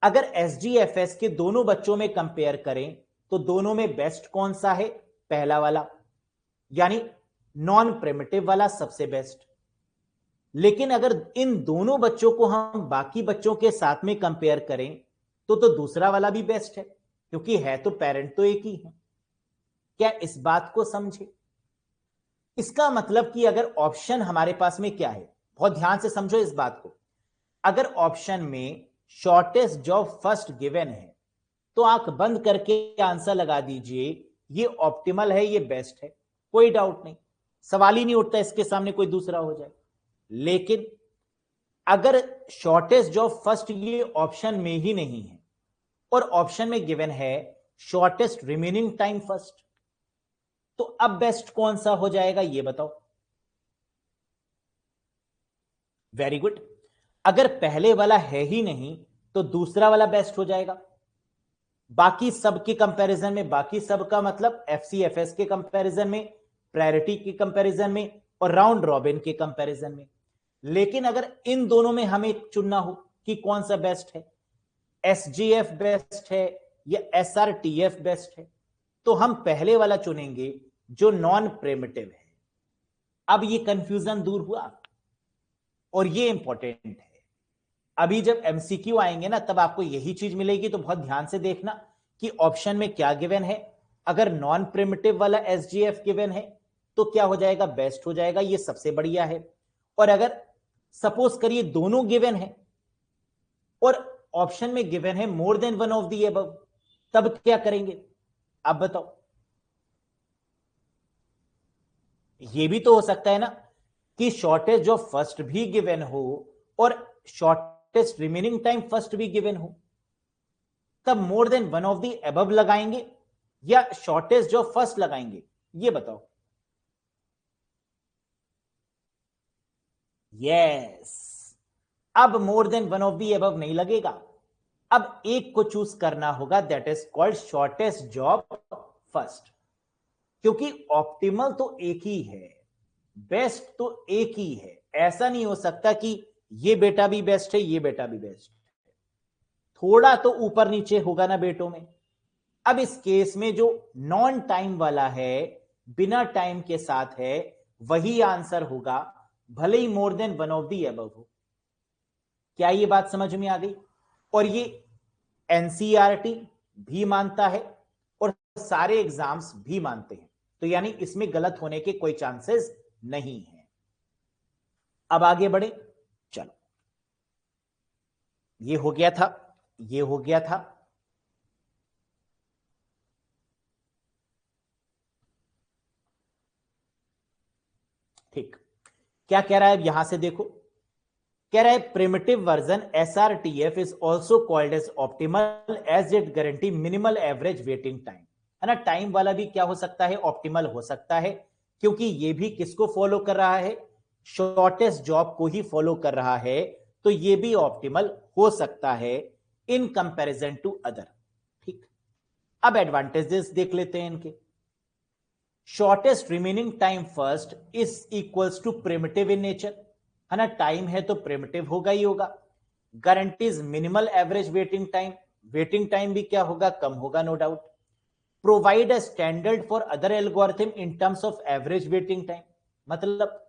अगर एसजीएफएस के दोनों बच्चों में कंपेयर करें तो दोनों में बेस्ट कौन सा है? पहला वाला, यानी नॉन प्रिमिटिव वाला सबसे बेस्ट। लेकिन अगर इन दोनों बच्चों को हम बाकी बच्चों के साथ में कंपेयर करें तो दूसरा वाला भी बेस्ट है, क्योंकि है तो पेरेंट तो एक ही है। क्या इस बात को समझे? इसका मतलब कि अगर ऑप्शन हमारे पास में क्या है, बहुत ध्यान से समझो इस बात को। अगर ऑप्शन में शॉर्टेस्ट जॉब फर्स्ट गिवन है तो आंख बंद करके आंसर लगा दीजिए, ये ऑप्टिमल है, ये बेस्ट है, कोई डाउट नहीं, सवाल ही नहीं उठता इसके सामने कोई दूसरा हो जाए। लेकिन अगर शॉर्टेस्ट जॉब फर्स्ट ये ऑप्शन में ही नहीं है और ऑप्शन में गिवन है शॉर्टेस्ट रिमेनिंग टाइम फर्स्ट, तो अब बेस्ट कौन सा हो जाएगा ये बताओ? Very good. अगर पहले वाला है ही नहीं तो दूसरा वाला बेस्ट हो जाएगा। बाकी सब के कंपैरिजन में, बाकी सब का मतलब एफसीएफएस के कंपैरिजन में, प्रायोरिटी के कंपैरिजन में और राउंड रॉबिन के कंपैरिजन में। लेकिन अगर इन दोनों में हमें चुनना हो कि कौन सा बेस्ट है, एसजीएफ बेस्ट है या एसआरटीएफ बेस्ट है, तो हम पहले वाला चुनेंगे जो नॉन प्रिमिटिव है। अब ये कंफ्यूजन दूर हुआ और ये इंपॉर्टेंट है। अभी जब एमसीक्यू आएंगे ना तब आपको यही चीज मिलेगी, तो बहुत ध्यान से देखना कि ऑप्शन में क्या गिवन है। अगर नॉन प्रिमिटिव वाला एसजीएफ गिवन है तो क्या हो जाएगा? बेस्ट हो जाएगा, ये सबसे बढ़िया है। और अगर सपोज करिए दोनों गिवन है और ऑप्शन में गिवन है मोर than one of the above, तब क्या करेंगे? अब बताओ। ये भी तो हो सकता है ना कि शॉर्टेज ऑफ फर्स्ट भी गिवन हो और शॉर्टेस्ट रिमेनिंग टाइम फर्स्ट भी गिवन हो, तब मोर than one of the above लगाएंगे या शॉर्टेस्ट ऑफ फर्स्ट लगाएंगे? ये बताओ। यस, अब मोर than one of the above नहीं लगेगा, अब एक को चूज करना होगा, that is called shortest job first. क्योंकि ऑप्टिमल तो एक ही है, बेस्ट तो एक ही है, ऐसा नहीं हो सकता कि ये बेटा भी बेस्ट है ये बेटा भी बेस्ट है, थोड़ा तो ऊपर नीचे होगा ना बेटों में। अब इस केस में जो नॉन टाइम वाला है, बिना टाइम के साथ है, वही आंसर होगा, भले ही more than one of the above हो। क्या ये बात समझ में आ गई? और ये एनसीईआरटी भी मानता है और सारे एग्जाम्स भी मानते हैं, तो यानी इसमें गलत होने के कोई चांसेस नहीं है। अब आगे बढ़े, चलो, ये हो गया था, ये हो गया था। ठीक, क्या कह रहा है? अब यहां से देखो, कह रहा है preemptive version SRTF is also called as optimal as it guarantee minimal average waiting time. है ना, टाइम वाला भी क्या हो सकता है? ऑप्टिमल हो सकता है, क्योंकि ये भी किसको फॉलो कर रहा है? शॉर्टेस्ट जॉब को ही फॉलो कर रहा है, तो ये भी ऑप्टिमल हो सकता है इन कंपैरिजन टू अदर। ठीक, अब एडवांटेजेस देख लेते हैं इनके। Shortest remaining time first is equals to primitive in nature, है ना, टाइम है तो प्रिमिटिव होगा ही होगा। Guarantees minimal average waiting time, waiting time भी क्या होगा? कम होगा, no doubt. Provide a standard for other algorithm in terms of average waiting time, मतलब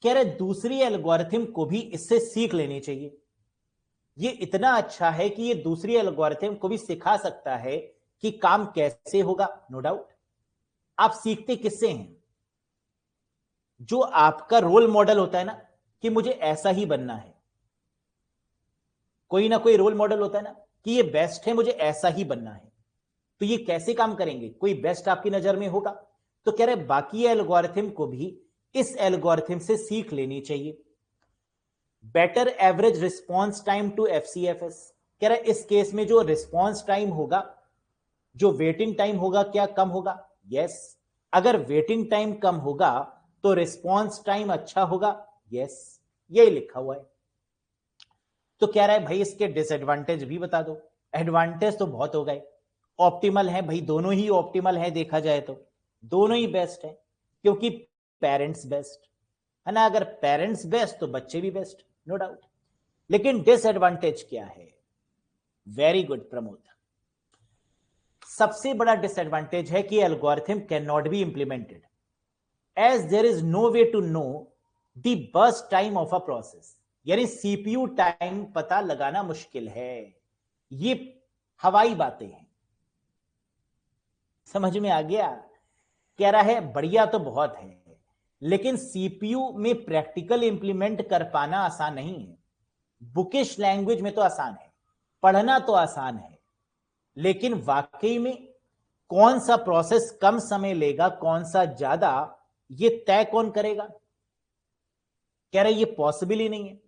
कह रहे दूसरी एल्गोरिथम को भी इससे सीख लेनी चाहिए। ये इतना अच्छा है कि ये दूसरी एल्गोरिथम को भी सिखा सकता है कि काम कैसे होगा, नो डाउट। आप सीखते किससे हैं? जो आपका रोल मॉडल होता है ना, कि मुझे ऐसा ही बनना है, कोई ना कोई रोल मॉडल होता है ना कि ये बेस्ट है, मुझे ऐसा ही बनना है, तो ये कैसे काम करेंगे? कोई बेस्ट आपकी नजर में होगा, तो कह रहे बाकी एल्गोरिथम को भी इस एल्गोरिथम से सीख लेनी चाहिए। Better average response time to FCFS, कह रहे इस केस में जो रिस्पॉन्स टाइम होगा, जो वेटिंग टाइम होगा, क्या कम होगा? यस, अगर वेटिंग टाइम कम होगा तो रिस्पॉन्स टाइम अच्छा होगा। यस, यही लिखा हुआ है। तो कह रहा है भाई इसके डिसएडवांटेज भी बता दो। एडवांटेज तो बहुत हो गए, ऑप्टिमल है भाई, दोनों ही ऑप्टिमल है, देखा जाए तो दोनों ही बेस्ट है, क्योंकि पेरेंट्स बेस्ट है ना, अगर पेरेंट्स बेस्ट तो बच्चे भी बेस्ट, नो डाउट। लेकिन डिसएडवांटेज क्या है? वेरी गुड प्रमोद, सबसे बड़ा डिसएडवांटेज है कि algorithm can not be implemented as there is no way to know the burst time of a process, यानी सीपीयू टाइम पता लगाना मुश्किल है। ये हवाई बातें हैं, समझ में आ गया? कह रहा है बढ़िया तो बहुत है, लेकिन सीपीयू में प्रैक्टिकल इंप्लीमेंट कर पाना आसान नहीं है। बुकिश लैंग्वेज में तो आसान है, पढ़ना तो आसान है, लेकिन वाकई में कौन सा प्रोसेस कम समय लेगा, कौन सा ज्यादा, ये तय कौन करेगा? कह रहे ये पॉसिबल ही नहीं है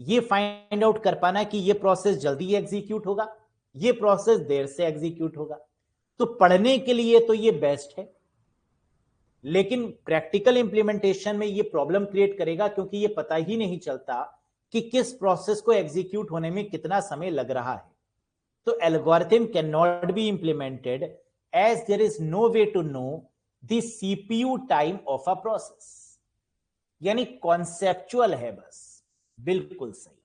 ये फाइंड आउट कर पाना कि ये प्रोसेस जल्दी एग्जीक्यूट होगा, ये प्रोसेस देर से एग्जीक्यूट होगा। तो पढ़ने के लिए तो ये बेस्ट है, लेकिन प्रैक्टिकल इंप्लीमेंटेशन में ये प्रॉब्लम क्रिएट करेगा, क्योंकि ये पता ही नहीं चलता कि किस प्रोसेस को एग्जीक्यूट होने में कितना समय लग रहा है। तो algorithm can not be implemented as there is no way to know the CPU time of a process, यानी कॉन्सेप्चुअल है बस। बिल्कुल सही,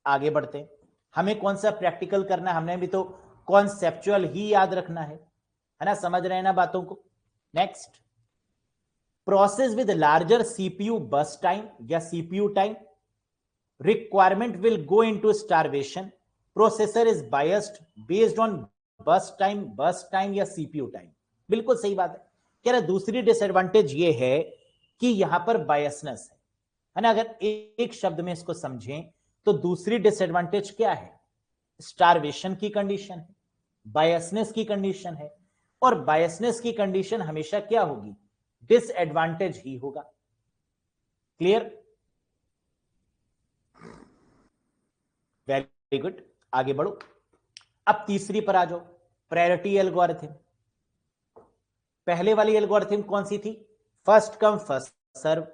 आगे बढ़ते हैं। हमें कौन सा प्रैक्टिकल करना है? हमने भी तो कॉन्सेप्चुअल ही याद रखना है ना, समझ रहे हैं ना बातों को? Next, process with larger CPU बस टाइम या CPU time requirement will go into starvation, processor is biased based on bus time या CPU टाइम। बिल्कुल सही बात है। कह रहा दूसरी डिसएडवांटेज ये है कि यहां पर बायसनेस है ना, अगर एक शब्द में इसको समझें तो दूसरी डिसएडवांटेज क्या है? स्टारवेशन की कंडीशन है, बायसनेस की कंडीशन है, और बायसनेस की कंडीशन हमेशा क्या होगी? डिसएडवांटेज ही होगा। क्लियर? वेरी गुड, आगे बढ़ो। अब तीसरी पर आ जाओ, प्रायोरिटी एल्गोरिथम। पहले वाली एल्गोरिथम कौन सी थी? फर्स्ट कम फर्स्ट सर्व,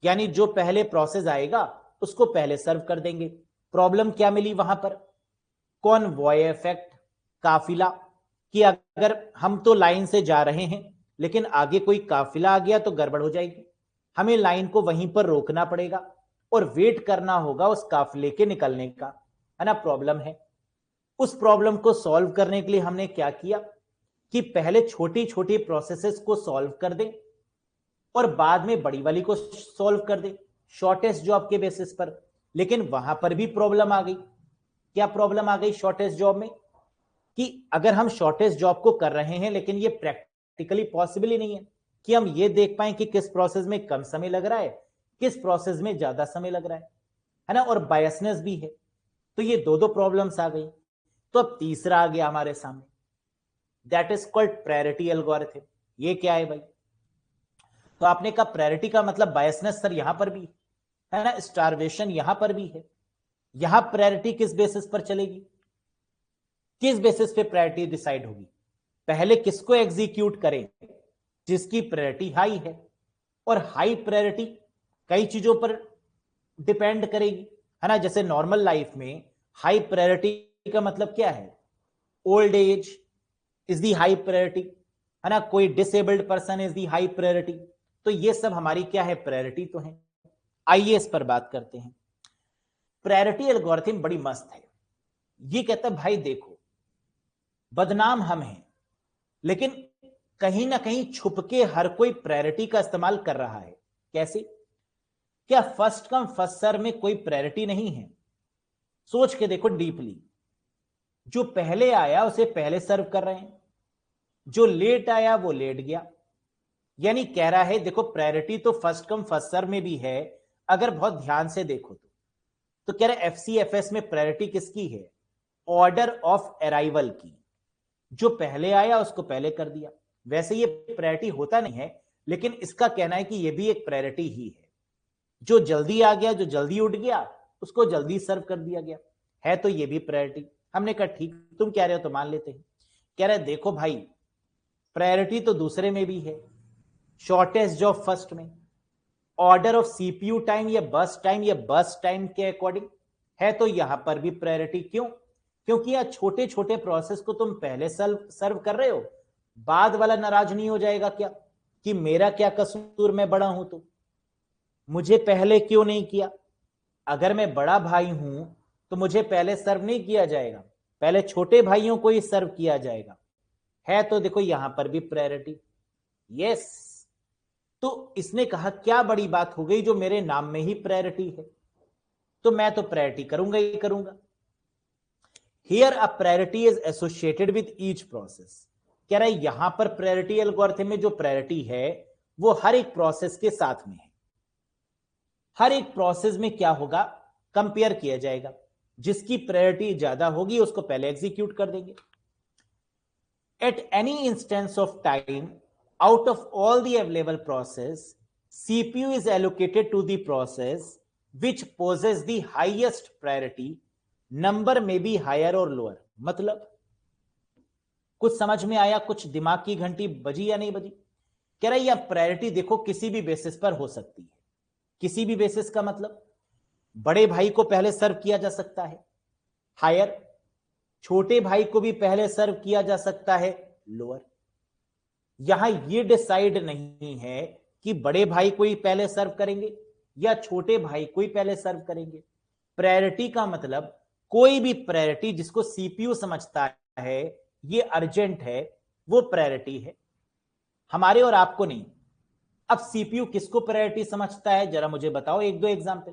यानी जो पहले प्रोसेस आएगा उसको पहले सर्व कर देंगे। प्रॉब्लम क्या मिली वहां पर? कॉनवॉय इफेक्ट, काफिला, कि अगर हम तो लाइन से जा रहे हैं लेकिन आगे कोई काफिला आ गया तो गड़बड़ हो जाएगी, हमें लाइन को वहीं पर रोकना पड़ेगा और वेट करना होगा उस काफिले के निकलने का, है ना, प्रॉब्लम है। उस प्रॉब्लम को सॉल्व करने के लिए हमने क्या किया कि पहले छोटी छोटी प्रोसेसेस को सॉल्व कर दें और बाद में बड़ी वाली को सॉल्व कर दें शॉर्टेस्ट जॉब के बेसिस पर। लेकिन वहां पर भी प्रॉब्लम आ गई। क्या प्रॉब्लम आ गई शॉर्टेस्ट जॉब में? कि अगर हम शॉर्टेस्ट जॉब को कर रहे हैं लेकिन ये प्रैक्टिकली पॉसिबल ही नहीं है कि हम ये देख पाए कि किस प्रोसेस में कम समय लग रहा है, किस प्रोसेस में ज्यादा समय लग रहा है ना, और बायसनेस भी है। तो ये दो दो प्रॉब्लम्स आ गई। तो अब तीसरा आ गया हमारे सामने, that is called priority algorithm. ये क्या है भाई? तो आपने कहा प्रायोरिटी का मतलब बायसनेस सर यहां पर भी है ना, स्टारवेशन यहां पर भी है। यहां प्रायोरिटी किस बेसिस पर चलेगी? किस बेसिस पे प्रायोरिटी डिसाइड होगी? पहले किसको एग्जीक्यूट करें? जिसकी प्रायोरिटी हाई है, और हाई प्रायोरिटी कई चीजों पर डिपेंड करेगी, है ना। जैसे नॉर्मल लाइफ में हाई प्रायोरिटी का मतलब क्या है? Old age is the high priority, है ना, कोई disabled person is the high priority. तो ये सब हमारी क्या है? प्रायोरिटी तो है। आइए इस पर बात करते हैं। प्रायोरिटी एल्गोरिथम बड़ी मस्त है। ये कहता है भाई देखो, बदनाम हम हैं लेकिन कहीं ना कहीं छुप के हर कोई प्रायोरिटी का इस्तेमाल कर रहा है। कैसे? क्या फर्स्ट कम फर्स्ट सर्व में कोई प्रायोरिटी नहीं है? सोच के देखो डीपली। जो पहले आया उसे पहले सर्व कर रहे हैं, जो लेट आया वो लेट गया। यानी कह रहा है देखो प्रायोरिटी तो फर्स्ट कम फर्स्ट सर्व में भी है, अगर बहुत ध्यान से देखो तो कह रहा है एफसीएफएस में प्रायोरिटी किसकी है? ऑर्डर ऑफ अराइवल की। जो पहले आया उसको पहले कर दिया। वैसे ये प्रायोरिटी होता नहीं है, लेकिन इसका कहना है कि ये भी एक प्रायोरिटी ही है। जो जल्दी आ गया, जो जल्दी उठ गया, उसको जल्दी सर्व कर दिया गया है, तो ये भी प्रायोरिटी। हमने कहा ठीक, तुम कह रहे हो तो मान लेते हैं। कह रहे देखो भाई, प्रायोरिटी तो दूसरे में भी है, शॉर्टेस्ट जॉब फर्स्ट में। ऑर्डर ऑफ सीपीयू टाइम या बस टाइम के अकॉर्डिंग है तो यहां पर भी प्रायोरिटी। क्यों? क्योंकि यार छोटे छोटे प्रोसेस को तुम पहले सर्व कर रहे हो, बाद वाला नाराज नहीं हो जाएगा क्या कि मेरा क्या कसूर, मैं बड़ा हूं तो मुझे पहले क्यों नहीं किया? अगर मैं बड़ा भाई हूं तो मुझे पहले सर्व नहीं किया जाएगा, पहले छोटे भाइयों को ही सर्व किया जाएगा। है तो देखो यहां पर भी प्रायोरिटी। यस, तो इसने कहा क्या बड़ी बात हो गई जो मेरे नाम में ही प्रायोरिटी है, तो मैं तो प्रायोरिटी करूंगा ही करूंगा। Here a priority is associated with each process. कह रहा है यहां पर प्रायोरिटी एल्गोरिथम में जो प्रायोरिटी है वो हर एक प्रोसेस के साथ में है। हर एक प्रोसेस में क्या होगा, कंपेयर किया जाएगा, जिसकी प्रायोरिटी ज्यादा होगी उसको पहले एग्जीक्यूट कर देंगे। At any instance of time, out of all the available process, CPU is allocated to the process which possesses the highest priority. Number may be higher or lower. मतलब कुछ समझ में आया? कुछ दिमाग की घंटी बजी या नहीं बजी? कह रहा है यह प्रायोरिटी देखो किसी भी बेसिस पर हो सकती है। किसी भी बेसिस का मतलब बड़े भाई को पहले सर्व किया जा सकता है हायर, छोटे भाई को भी पहले सर्व किया जा सकता है लोअर। यहां यह डिसाइड नहीं है कि बड़े भाई को ही पहले सर्व करेंगे या छोटे भाई को ही पहले सर्व करेंगे। प्रायोरिटी का मतलब कोई भी प्रायोरिटी जिसको सीपीयू समझता है ये अर्जेंट है, वो प्रायोरिटी है, हमारे और आपको नहीं। अब सीपीयू किसको प्रायोरिटी समझता है, जरा मुझे बताओ एक दो एग्जांपल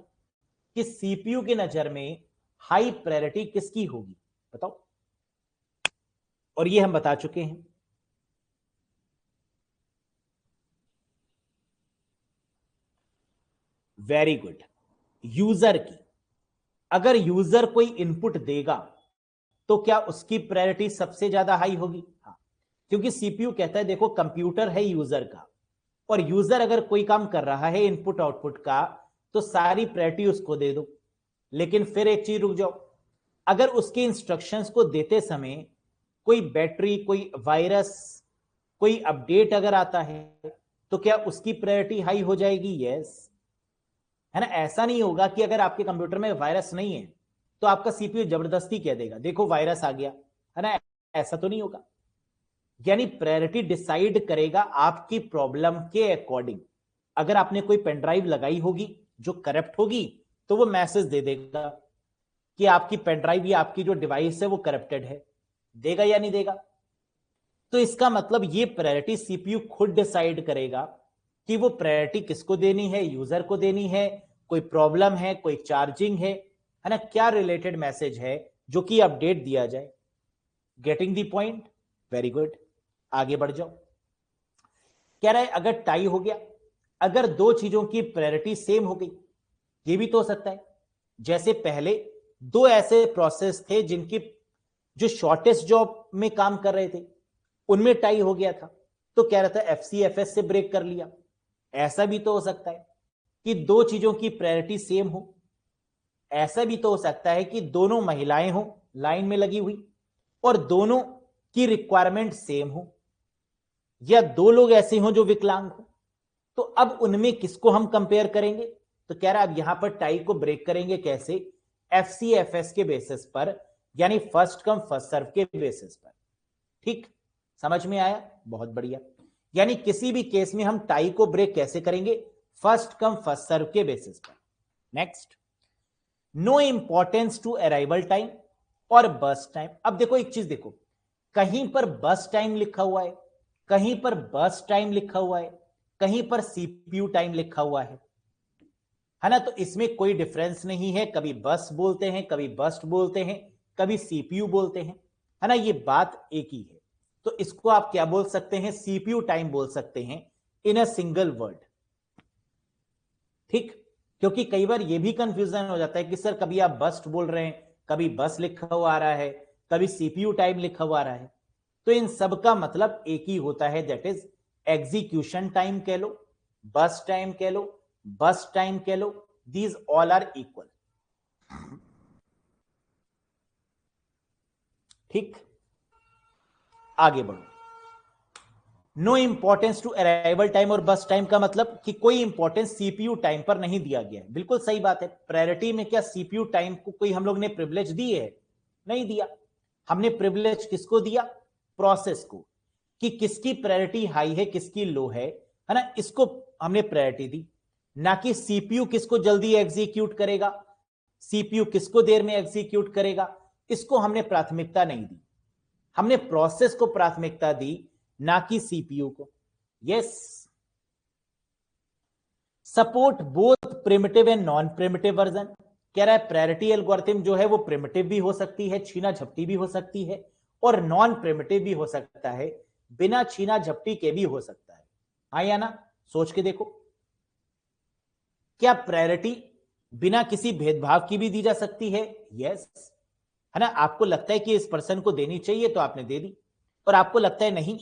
कि सीपीयू की नजर में हाई प्रायोरिटी किसकी होगी, बताओ। और ये हम बता चुके हैं। Very good. यूजर की, अगर यूजर कोई इनपुट देगा तो क्या उसकी प्रायोरिटी सबसे ज्यादा हाई होगी? हाँ, क्योंकि सीपीयू कहता है देखो कंप्यूटर है यूजर का, और यूजर अगर कोई काम कर रहा है इनपुट आउटपुट का तो सारी प्रायोरिटी उसको दे दो। लेकिन फिर एक चीज रुक जाओ, अगर उसके इंस्ट्रक्शंस को देते समय कोई बैटरी, कोई वायरस, कोई अपडेट अगर आता है तो क्या उसकी प्रायोरिटी हाई हो जाएगी? यस, है ना। ऐसा नहीं होगा कि अगर आपके कंप्यूटर में वायरस नहीं है तो आपका सीपीयू जबरदस्ती कह देगा देखो वायरस आ गया, है ना। ऐसा तो नहीं होगा। यानी प्रायोरिटी डिसाइड करेगा आपकी प्रॉब्लम के अकॉर्डिंग। अगर आपने कोई पेन ड्राइव लगाई होगी जो करप्ट होगी तो वो मैसेज दे देगा कि आपकी पेन ड्राइव या आपकी जो डिवाइस है वो करप्टेड है। देगा या नहीं देगा? तो इसका मतलब ये प्रायोरिटी सीपीयू खुद डिसाइड करेगा कि वो प्रायोरिटी किसको देनी है, यूजर को देनी है, कोई प्रॉब्लम है, कोई चार्जिंग है ना, क्या रिलेटेड मैसेज है जो कि अपडेट दिया जाए। Getting the point? Very good, आगे बढ़ जाओ। कह रहा है अगर टाई हो गया, अगर दो चीजों की प्रायोरिटी सेम हो गई, ये भी तो हो सकता है। जैसे पहले दो ऐसे प्रोसेस थे जिनकी जो शॉर्टेस्ट जॉब में काम कर रहे थे, उनमें टाई हो गया था, तो कह रहा था एफसीएफएस से ब्रेक कर लिया। ऐसा भी तो हो सकता है कि दो चीजों की प्रायोरिटी सेम हो। ऐसा भी तो हो सकता है कि दोनों महिलाएं हो लाइन में लगी हुई और दोनों की रिक्वायरमेंट सेम हो, या दो लोग ऐसे हों जो विकलांग हो। तो अब उनमें किसको हम कंपेयर करेंगे? तो कह रहा है अब यहां पर टाई को ब्रेक करेंगे कैसे? एफसीएफएस के बेसिस पर, यानी फर्स्ट कम फर्स्ट सर्व के बेसिस पर। ठीक, समझ में आया? बहुत बढ़िया। यानी किसी भी केस में हम टाई को ब्रेक कैसे करेंगे? फर्स्ट कम फर्स्ट सर्व के बेसिस पर। Next, no importance to arrival time और बस टाइम। अब देखो एक चीज देखो, कहीं पर बस टाइम लिखा हुआ है, कहीं पर बस टाइम लिखा हुआ है, कहीं पर सीपीयू टाइम लिखा हुआ है ना। तो इसमें कोई डिफरेंस नहीं है, कभी बस बोलते हैं, कभी बस्ट बोलते हैं, कभी सीपीयू बोलते हैं, है ना। ये बात एक ही है। तो इसको आप क्या बोल सकते हैं? सीपीयू टाइम बोल सकते हैं इन अ सिंगल वर्ड। ठीक, क्योंकि कई बार ये भी कंफ्यूजन हो जाता है कि सर कभी आप बस्ट बोल रहे हैं, कभी बस लिखा हुआ आ रहा है, कभी सीपीयू टाइम लिखा हुआ आ रहा है। तो इन सब का मतलब एक ही होता है, दैट इज एग्जीक्यूशन टाइम कह लो, बस टाइम कह लो, बस टाइम कह लो, दीज ऑल आर इक्वल। ठीक, आगे बढ़ो। No importance to arrival time और बस टाइम का मतलब कि कोई इंपॉर्टेंस सीपीयू टाइम पर नहीं दिया गया है। बिल्कुल सही बात है। प्रायोरिटी में क्या सीपीयू टाइम को कोई हम लोग ने प्रिविलेज दी है? नहीं दिया। हमने प्रिविलेज किसको दिया? प्रोसेस को, कि किसकी प्रायोरिटी हाई है किसकी लो है ना, इसको हमने प्रायोरिटी दी। ना कि सीपीयू किसको जल्दी एग्जीक्यूट करेगा, सीपीयू किसको देर में एग्जीक्यूट करेगा, इसको हमने प्राथमिकता नहीं दी। हमने प्रोसेस को प्राथमिकता दी, ना कि सीपीयू को। Yes. Support both primitive and non primitive version. कह रहा है प्रायोरिटी एल्गोरिथम जो है वो प्रिमिटिव भी हो सकती है, छीना झपटी भी हो सकती है, और नॉन प्रिमिटिव भी हो सकता है, बिना छीना झपटी के भी हो सकता है। हाँ या ना? सोच के देखो। क्या प्रायोरिटी बिना किसी भेदभाव की भी दी जा सकती है? यस, है ना। आपको लगता है कि इस पर्सन को देनी चाहिए तो आपने दे दी, और आपको लगता है नहीं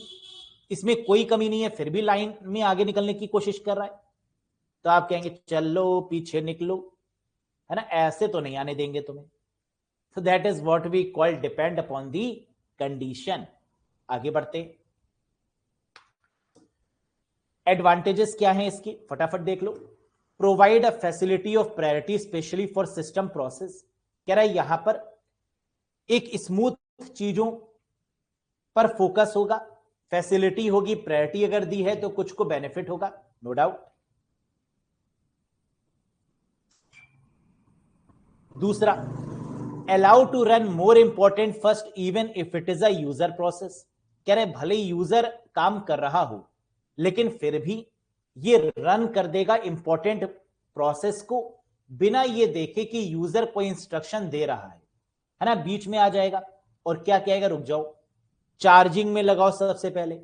इसमें कोई कमी नहीं है, फिर भी लाइन में आगे निकलने की कोशिश कर रहा है, तो आप कहेंगे चलो पीछे निकलो, है ना, ऐसे तो नहीं आने देंगे तुम्हें। So that is what we call depend upon the condition. आगे बढ़ते। एडवांटेजेस क्या हैं इसके, फटाफट देख लो। Provide a facility of priority specially for system process. कह रहा है यहां पर एक स्मूथ चीजों पर फोकस होगा, फैसिलिटी होगी, प्रायोरिटी अगर दी है तो कुछ को बेनिफिट होगा, नो डाउट। दूसरा, allow to run more important first even if it is a user process. कह रहे भले यूजर काम कर रहा हो लेकिन फिर भी ये रन कर देगा इंपॉर्टेंट प्रोसेस को, बिना ये देखे कि यूजर कोई इंस्ट्रक्शन दे रहा है ना, बीच में आ जाएगा और क्या कहेगा, रुक जाओ, चार्जिंग में लगाओ सबसे पहले।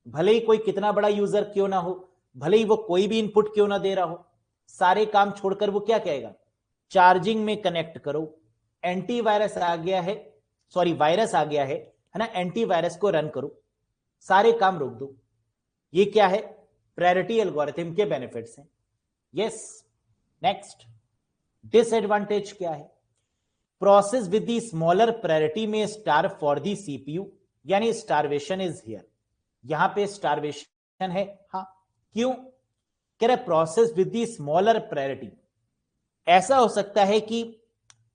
भले ही कोई कितना बड़ा यूजर क्यों ना हो, भले ही वो कोई भी इनपुट क्यों ना दे रहा हो, सारे काम छोड़कर वो क्या कहेगा, चार्जिंग में कनेक्ट करो। एंटीवायरस आ गया है, सॉरी वायरस आ गया है ना, एंटीवायरस को रन करो, सारे काम रोक दो। ये क्या है, प्रायोरिटी एल्गोरिथम के बेनिफिट्स हैं। यस। नेक्स्ट, डिसएडवांटेज क्या है? Process with the smaller priority में स्टार फॉर दी सीपीयू, यानी स्टारवेशन इज हियर। यहां पे स्टारवेशन है। हाँ, क्यों? कह रहे process with the smaller priority, ऐसा हो सकता है कि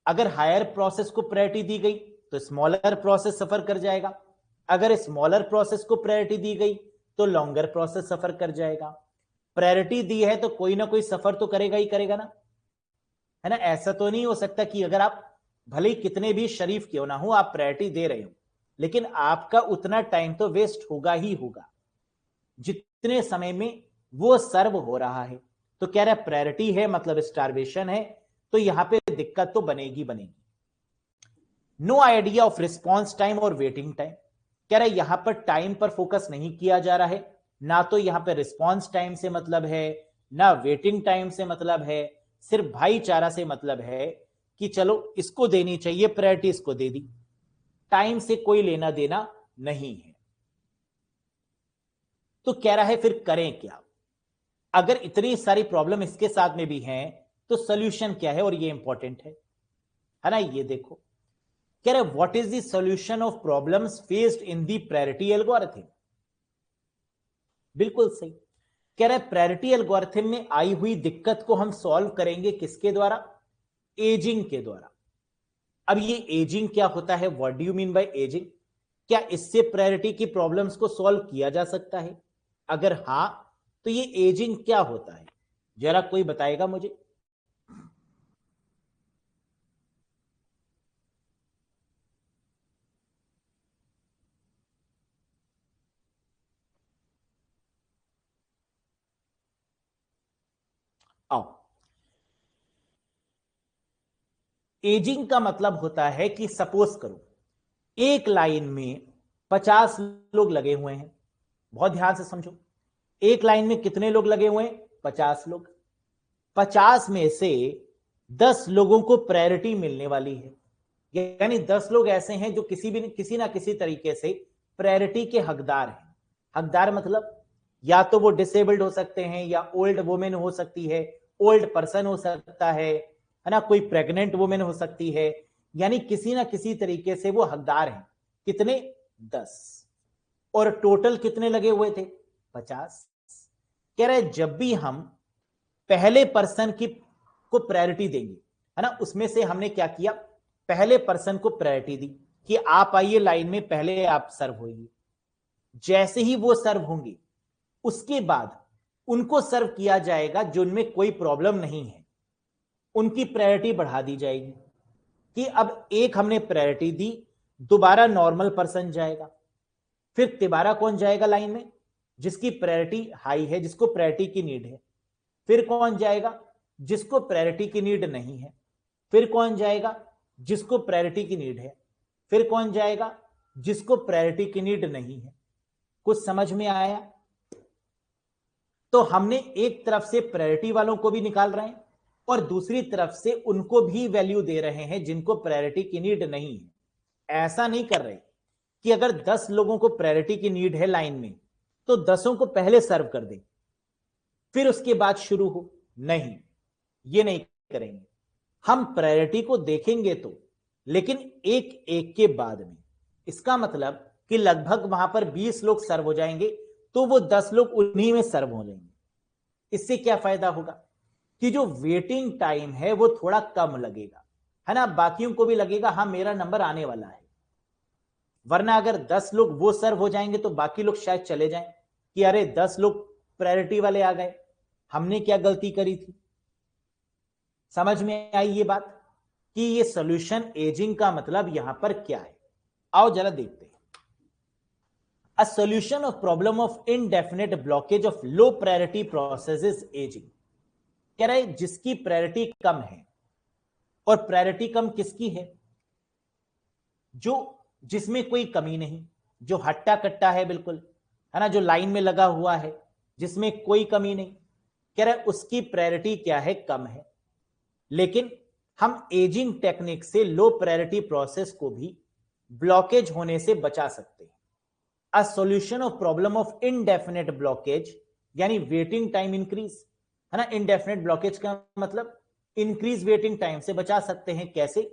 अगर हायर प्रोसेस को प्रायोरिटी दी गई तो स्मॉलर प्रोसेस सफर कर जाएगा, अगर स्मॉलर प्रोसेस को प्रायोरिटी दी गई तो लॉन्गर प्रोसेस सफर कर जाएगा। प्रायोरिटी दी है तो कोई ना कोई सफर तो करेगा ही करेगा ना, है ना। ऐसा तो नहीं हो सकता कि अगर आप भले ही कितने भी शरीफ क्यों ना हो, आप प्रायोरिटी दे रहे हो, लेकिन आपका उतना टाइम तो वेस्ट होगा ही होगा जितने समय में वो सर्व हो रहा है। तो कह रहा है प्रायोरिटी है मतलब स्टारवेशन है, तो यहां पे दिक्कत तो बनेगी बनेगी। No idea of response time और वेटिंग टाइम। कह रहा है यहां पर टाइम पर फोकस नहीं किया जा रहा है, ना तो यहां पर रिस्पॉन्स टाइम से मतलब है, ना वेटिंग टाइम से मतलब है, सिर्फ भाईचारा से मतलब है कि चलो इसको देनी चाहिए प्रायोरिटी, इसको दे दी, टाइम से कोई लेना देना नहीं है। तो कह रहा है फिर करें क्या? अगर इतनी सारी प्रॉब्लम इसके साथ में भी हैं तो सोल्यूशन क्या है, और ये इंपॉर्टेंट है ना। ये देखो, कह रहे what is the solution of problems faced in the priority algorithm. बिल्कुल सही। कह रहे प्रायोरिटी एल्गोरिथम में आई हुई दिक्कत को हम सॉल्व करेंगे किसके द्वारा? एजिंग के द्वारा। अब ये एजिंग क्या होता है, what do you mean by ageing? क्या इससे प्रायोरिटी की प्रॉब्लम्स को सॉल्व किया जा सकता है? अगर हां तो ये एजिंग क्या होता है, जरा कोई बताएगा मुझे? आओ। एजिंग का मतलब होता है कि सपोज करो एक लाइन में 50 लोग लगे हुए हैं। बहुत ध्यान से समझो, एक लाइन में कितने लोग लगे हुए हैं? 50 लोग। 50 में से 10 लोगों को प्रायोरिटी मिलने वाली है, यानी 10 लोग ऐसे हैं जो किसी ना किसी तरीके से प्रायोरिटी के हकदार हैं। हकदार मतलब या तो वो डिसेबल्ड हो सकते हैं, या ओल्ड वुमेन हो सकती है, ओल्ड पर्सन हो सकता है ना, कोई प्रेग्नेंट वुमेन हो सकती है, यानी किसी ना किसी तरीके से वो हकदार हैं। कितने? 10। और टोटल कितने लगे हुए थे? 50। कह रहे जब भी हम पहले पर्सन की को प्रायोरिटी देंगे, है ना, उसमें से हमने क्या किया, पहले पर्सन को प्रायोरिटी दी कि आप आइए लाइन में, पहले आप सर्व होइए। जैसे ही वो सर्व होंगे उसके बाद उनको सर्व किया जाएगा जिनमें कोई प्रॉब्लम नहीं है, उनकी प्रायोरिटी बढ़ा दी जाएगी कि अब एक हमने प्रायोरिटी दी, दोबारा नॉर्मल पर्सन जाएगा, फिर तिबारा कौन जाएगा लाइन में? जिसकी प्रायोरिटी हाई है, जिसको प्रायोरिटी की नीड है। फिर कौन जाएगा? जिसको प्रायोरिटी की नीड नहीं है। फिर कौन जाएगा? जिसको प्रायोरिटी की नीड है। फिर कौन जाएगा? जिसको प्रायोरिटी की नीड नहीं है। कुछ समझ में आया? तो हमने एक तरफ से प्रायोरिटी वालों को भी निकाल रहे हैं और दूसरी तरफ से उनको भी वैल्यू दे रहे हैं जिनको प्रायोरिटी की नीड नहीं है। ऐसा नहीं कर रहे कि अगर 10 लोगों को प्रायोरिटी की नीड है लाइन में तो 10 को पहले सर्व कर दें फिर उसके बाद शुरू हो, नहीं, ये नहीं करेंगे। हम प्रायोरिटी को देखेंगे तो, लेकिन एक एक के बाद में। इसका मतलब कि लगभग वहां पर 20 लोग सर्व हो जाएंगे तो वो 10 लोग उन्हीं में सर्व हो जाएंगे। इससे क्या फायदा होगा कि जो वेटिंग टाइम है वो थोड़ा कम लगेगा, है ना, बाकियों को भी लगेगा हाँ मेरा नंबर आने वाला है। वरना अगर 10 लोग वो सर्व हो जाएंगे तो बाकी लोग शायद चले जाएं कि अरे 10 लोग प्रायोरिटी वाले आ गए, हमने क्या गलती करी थी। समझ में आई ये बात कि ये सॉल्यूशन एजिंग का मतलब यहां पर क्या है? आओ जरा देखते हैं। A solution of problem of indefinite blockage of low priority process is aging। कह रहे जिसकी प्रायोरिटी कम है, और प्रायोरिटी कम किसकी है? जो जिसमें कोई कमी नहीं, जो हट्टा कट्टा है बिल्कुल, है ना, जो लाइन में लगा हुआ है, जिसमें कोई कमी नहीं। कह रहे उसकी प्रायोरिटी क्या है? कम है। लेकिन हम एजिंग टेक्निक से लो प्रायोरिटी प्रोसेस को भी ब्लॉकेज होने से बचा सकते हैं। A solution of problem of indefinite blockage यानी वेटिंग टाइम इंक्रीज, है ना, इनडेफिनेट ब्लॉकेज का मतलब इंक्रीज वेटिंग टाइम से बचा सकते हैं। कैसे?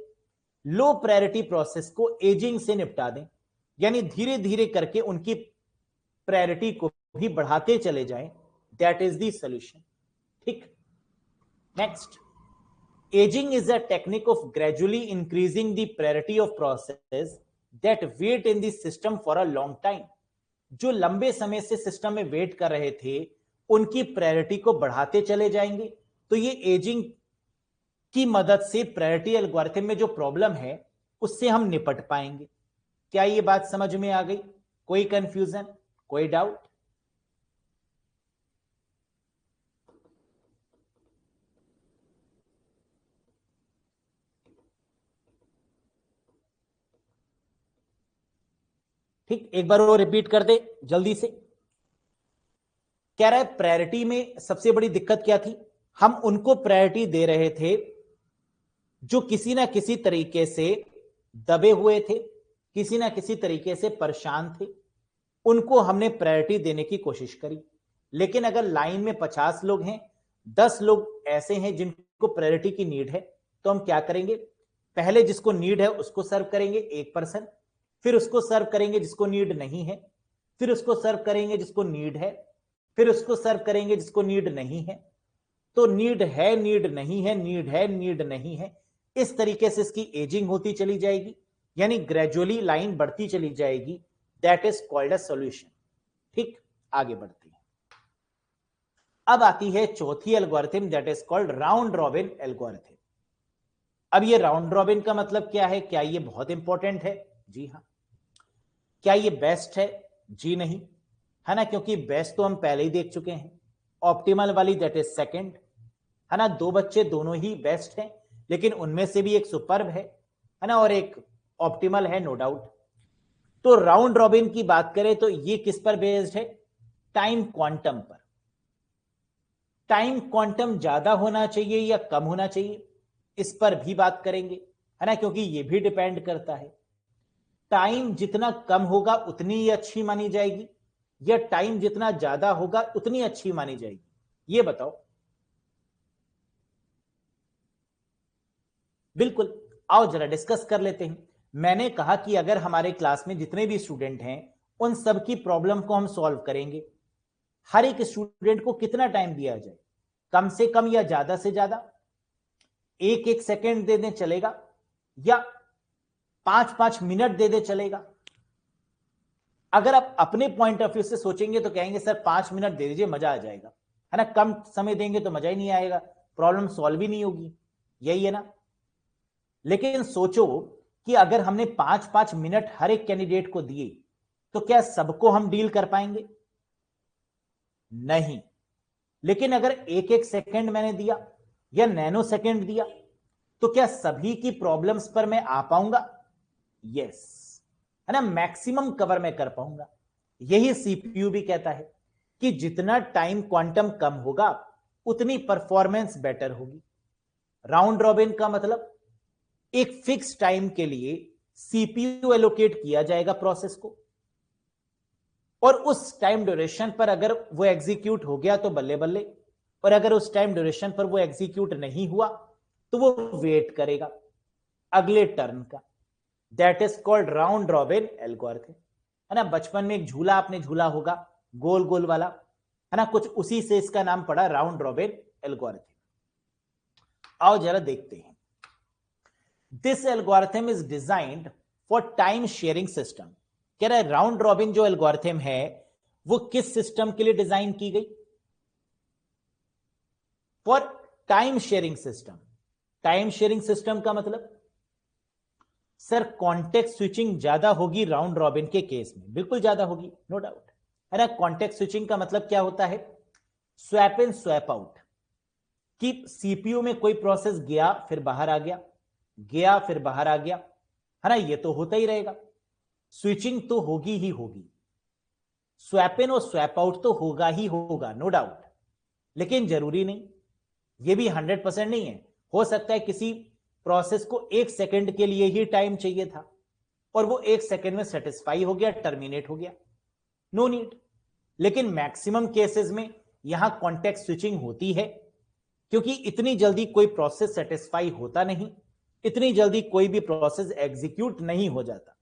लो प्रायोरिटी प्रोसेस को एजिंग से निपटा दें, यानी धीरे धीरे करके उनकी प्रायोरिटी को भी बढ़ाते चले जाएं। That is the solution. ठीक, next, aging is a technique of gradually increasing the priority of processes that wait in the system for a long time। जो लंबे समय से सिस्टम में वेट कर रहे थे उनकी प्रायोरिटी को बढ़ाते चले जाएंगे। तो ये एजिंग की मदद से प्रायोरिटी एल्गोरिथम में जो प्रॉब्लम है उससे हम निपट पाएंगे। क्या ये बात समझ में आ गई? कोई कंफ्यूजन, कोई डाउट? ठीक, एक बार वो रिपीट कर दे जल्दी से। कह रहा है प्रायोरिटी में सबसे बड़ी दिक्कत क्या थी? हम उनको प्रायोरिटी दे रहे थे जो किसी ना किसी तरीके से दबे हुए थे, किसी ना किसी तरीके से परेशान थे, उनको हमने प्रायोरिटी देने की कोशिश करी। लेकिन अगर लाइन में 50 लोग हैं, 10 लोग ऐसे हैं जिनको प्रायोरिटी की नीड है, तो हम क्या करेंगे? पहले जिसको नीड है उसको सर्व करेंगे, एक पर्सन, फिर उसको सर्व करेंगे जिसको नीड नहीं है, फिर उसको सर्व करेंगे जिसको नीड है, फिर उसको सर्व करेंगे जिसको नीड नहीं है। तो नीड है, नीड नहीं है, नीड है, नीड नहीं है, इस तरीके से इसकी एजिंग होती चली जाएगी, यानी ग्रेजुअली लाइन बढ़ती चली जाएगी। That is called a solution. ठीक, आगे बढ़ते हैं। अब आती है चौथी algorithm, that is called round robin algorithm. अब ये राउंड रॉबिन का मतलब क्या है? क्या ये बहुत इंपॉर्टेंट है? जी हां। क्या ये बेस्ट है? जी नहीं, है ना, क्योंकि बेस्ट तो हम पहले ही देख चुके हैं। ऑप्टिमल वाली दैट इज सेकंड, है ना, दो बच्चे दोनों ही बेस्ट हैं, लेकिन उनमें से भी एक सुपर्ब है ना, और एक ऑप्टिमल है, नो डाउट। तो राउंड रॉबिन की बात करें तो ये किस पर बेस्ड है? टाइम क्वांटम पर। टाइम क्वांटम ज्यादा होना चाहिए या कम होना चाहिए, इस पर भी बात करेंगे, है ना, क्योंकि ये भी डिपेंड करता है। टाइम जितना कम होगा उतनी ही अच्छी मानी जाएगी, या टाइम जितना ज्यादा होगा उतनी अच्छी मानी जाएगी? ये बताओ। बिल्कुल, आओ जरा डिस्कस कर लेते हैं। मैंने कहा कि अगर हमारे क्लास में जितने भी स्टूडेंट हैं उन सब की प्रॉब्लम को हम सॉल्व करेंगे। हर एक स्टूडेंट को कितना टाइम दिया जाए, कम से कम या ज्यादा से ज्यादा 1-1 सेकेंड दे दें चलेगा, या 5-5 मिनट दे दें चलेगा। अगर आप अपने पॉइंट ऑफ व्यू से सोचेंगे तो कहेंगे सर 5 मिनट दे दीजिए, मजा आ जाएगा, है ना। कम समय देंगे तो मजा ही नहीं आएगा, प्रॉब्लम सॉल्व ही नहीं होगी, यही है ना। लेकिन सोचो कि अगर हमने 5-5 मिनट हर एक कैंडिडेट को दिए तो क्या सबको हम डील कर पाएंगे? नहीं। लेकिन अगर 1-1 सेकेंड मैंने दिया या नैनो सेकेंड दिया तो क्या सभी की प्रॉब्लम्स पर मैं आ पाऊंगा? यस, है ना, मैक्सिमम कवर मैं कर पाऊंगा। यही सीपीयू भी कहता है कि जितना टाइम क्वांटम कम होगा उतनी परफॉर्मेंस बेटर होगी। राउंड रॉबिन का मतलब एक फिक्स टाइम के लिए सीपीयू एलोकेट किया जाएगा प्रोसेस को, और उस टाइम ड्यूरेशन पर अगर वो एग्जीक्यूट हो गया तो बल्ले बल्ले, और अगर उस टाइम ड्यूरेशन पर वो एग्जीक्यूट नहीं हुआ तो वो वेट करेगा अगले टर्न का। That is called round robin algorithm, है ना। बचपन में एक झूला आपने झूला होगा, गोल गोल वाला, है ना, कुछ उसी से इसका नाम पड़ा राउंड रॉबिन एल्गोरिथम। आओ जरा देखते हैं। This algorithm is designed for time sharing system. कह रहा है राउंड रॉबिन जो एल्गोरिथम है वो किस सिस्टम के लिए डिजाइन की गई? For time sharing system. Time sharing system का मतलब सर कॉन्टेक्स्ट स्विचिंग ज्यादा होगी राउंड रॉबिन के केस में, बिल्कुल ज्यादा होगी, नो डाउट, है ना। कॉन्टेक्स्ट स्विचिंग का मतलब क्या होता है? स्वैप इन स्वैप आउट, कि सीपीयू में कोई प्रोसेस गया फिर बाहर आ गया, गया फिर बाहर आ गया, है ना, ये तो होता ही रहेगा। स्विचिंग तो होगी ही होगी, स्वैप इन और स्वैप आउट तो होगा ही होगा, नो डाउट। लेकिन जरूरी नहीं, ये भी 100% नहीं है। हो सकता है किसी प्रोसेस को 1 सेकंड के लिए ही टाइम चाहिए था और वो 1 सेकंड में सेटिस्फाई हो गया, टर्मिनेट हो गया, नो नीड। लेकिन मैक्सिमम केसेस में यहां कॉन्टेक्स्ट स्विचिंग होती है, क्योंकि इतनी जल्दी कोई प्रोसेस सेटिस्फाई होता नहीं, इतनी जल्दी कोई भी प्रोसेस एग्जीक्यूट नहीं हो जाता।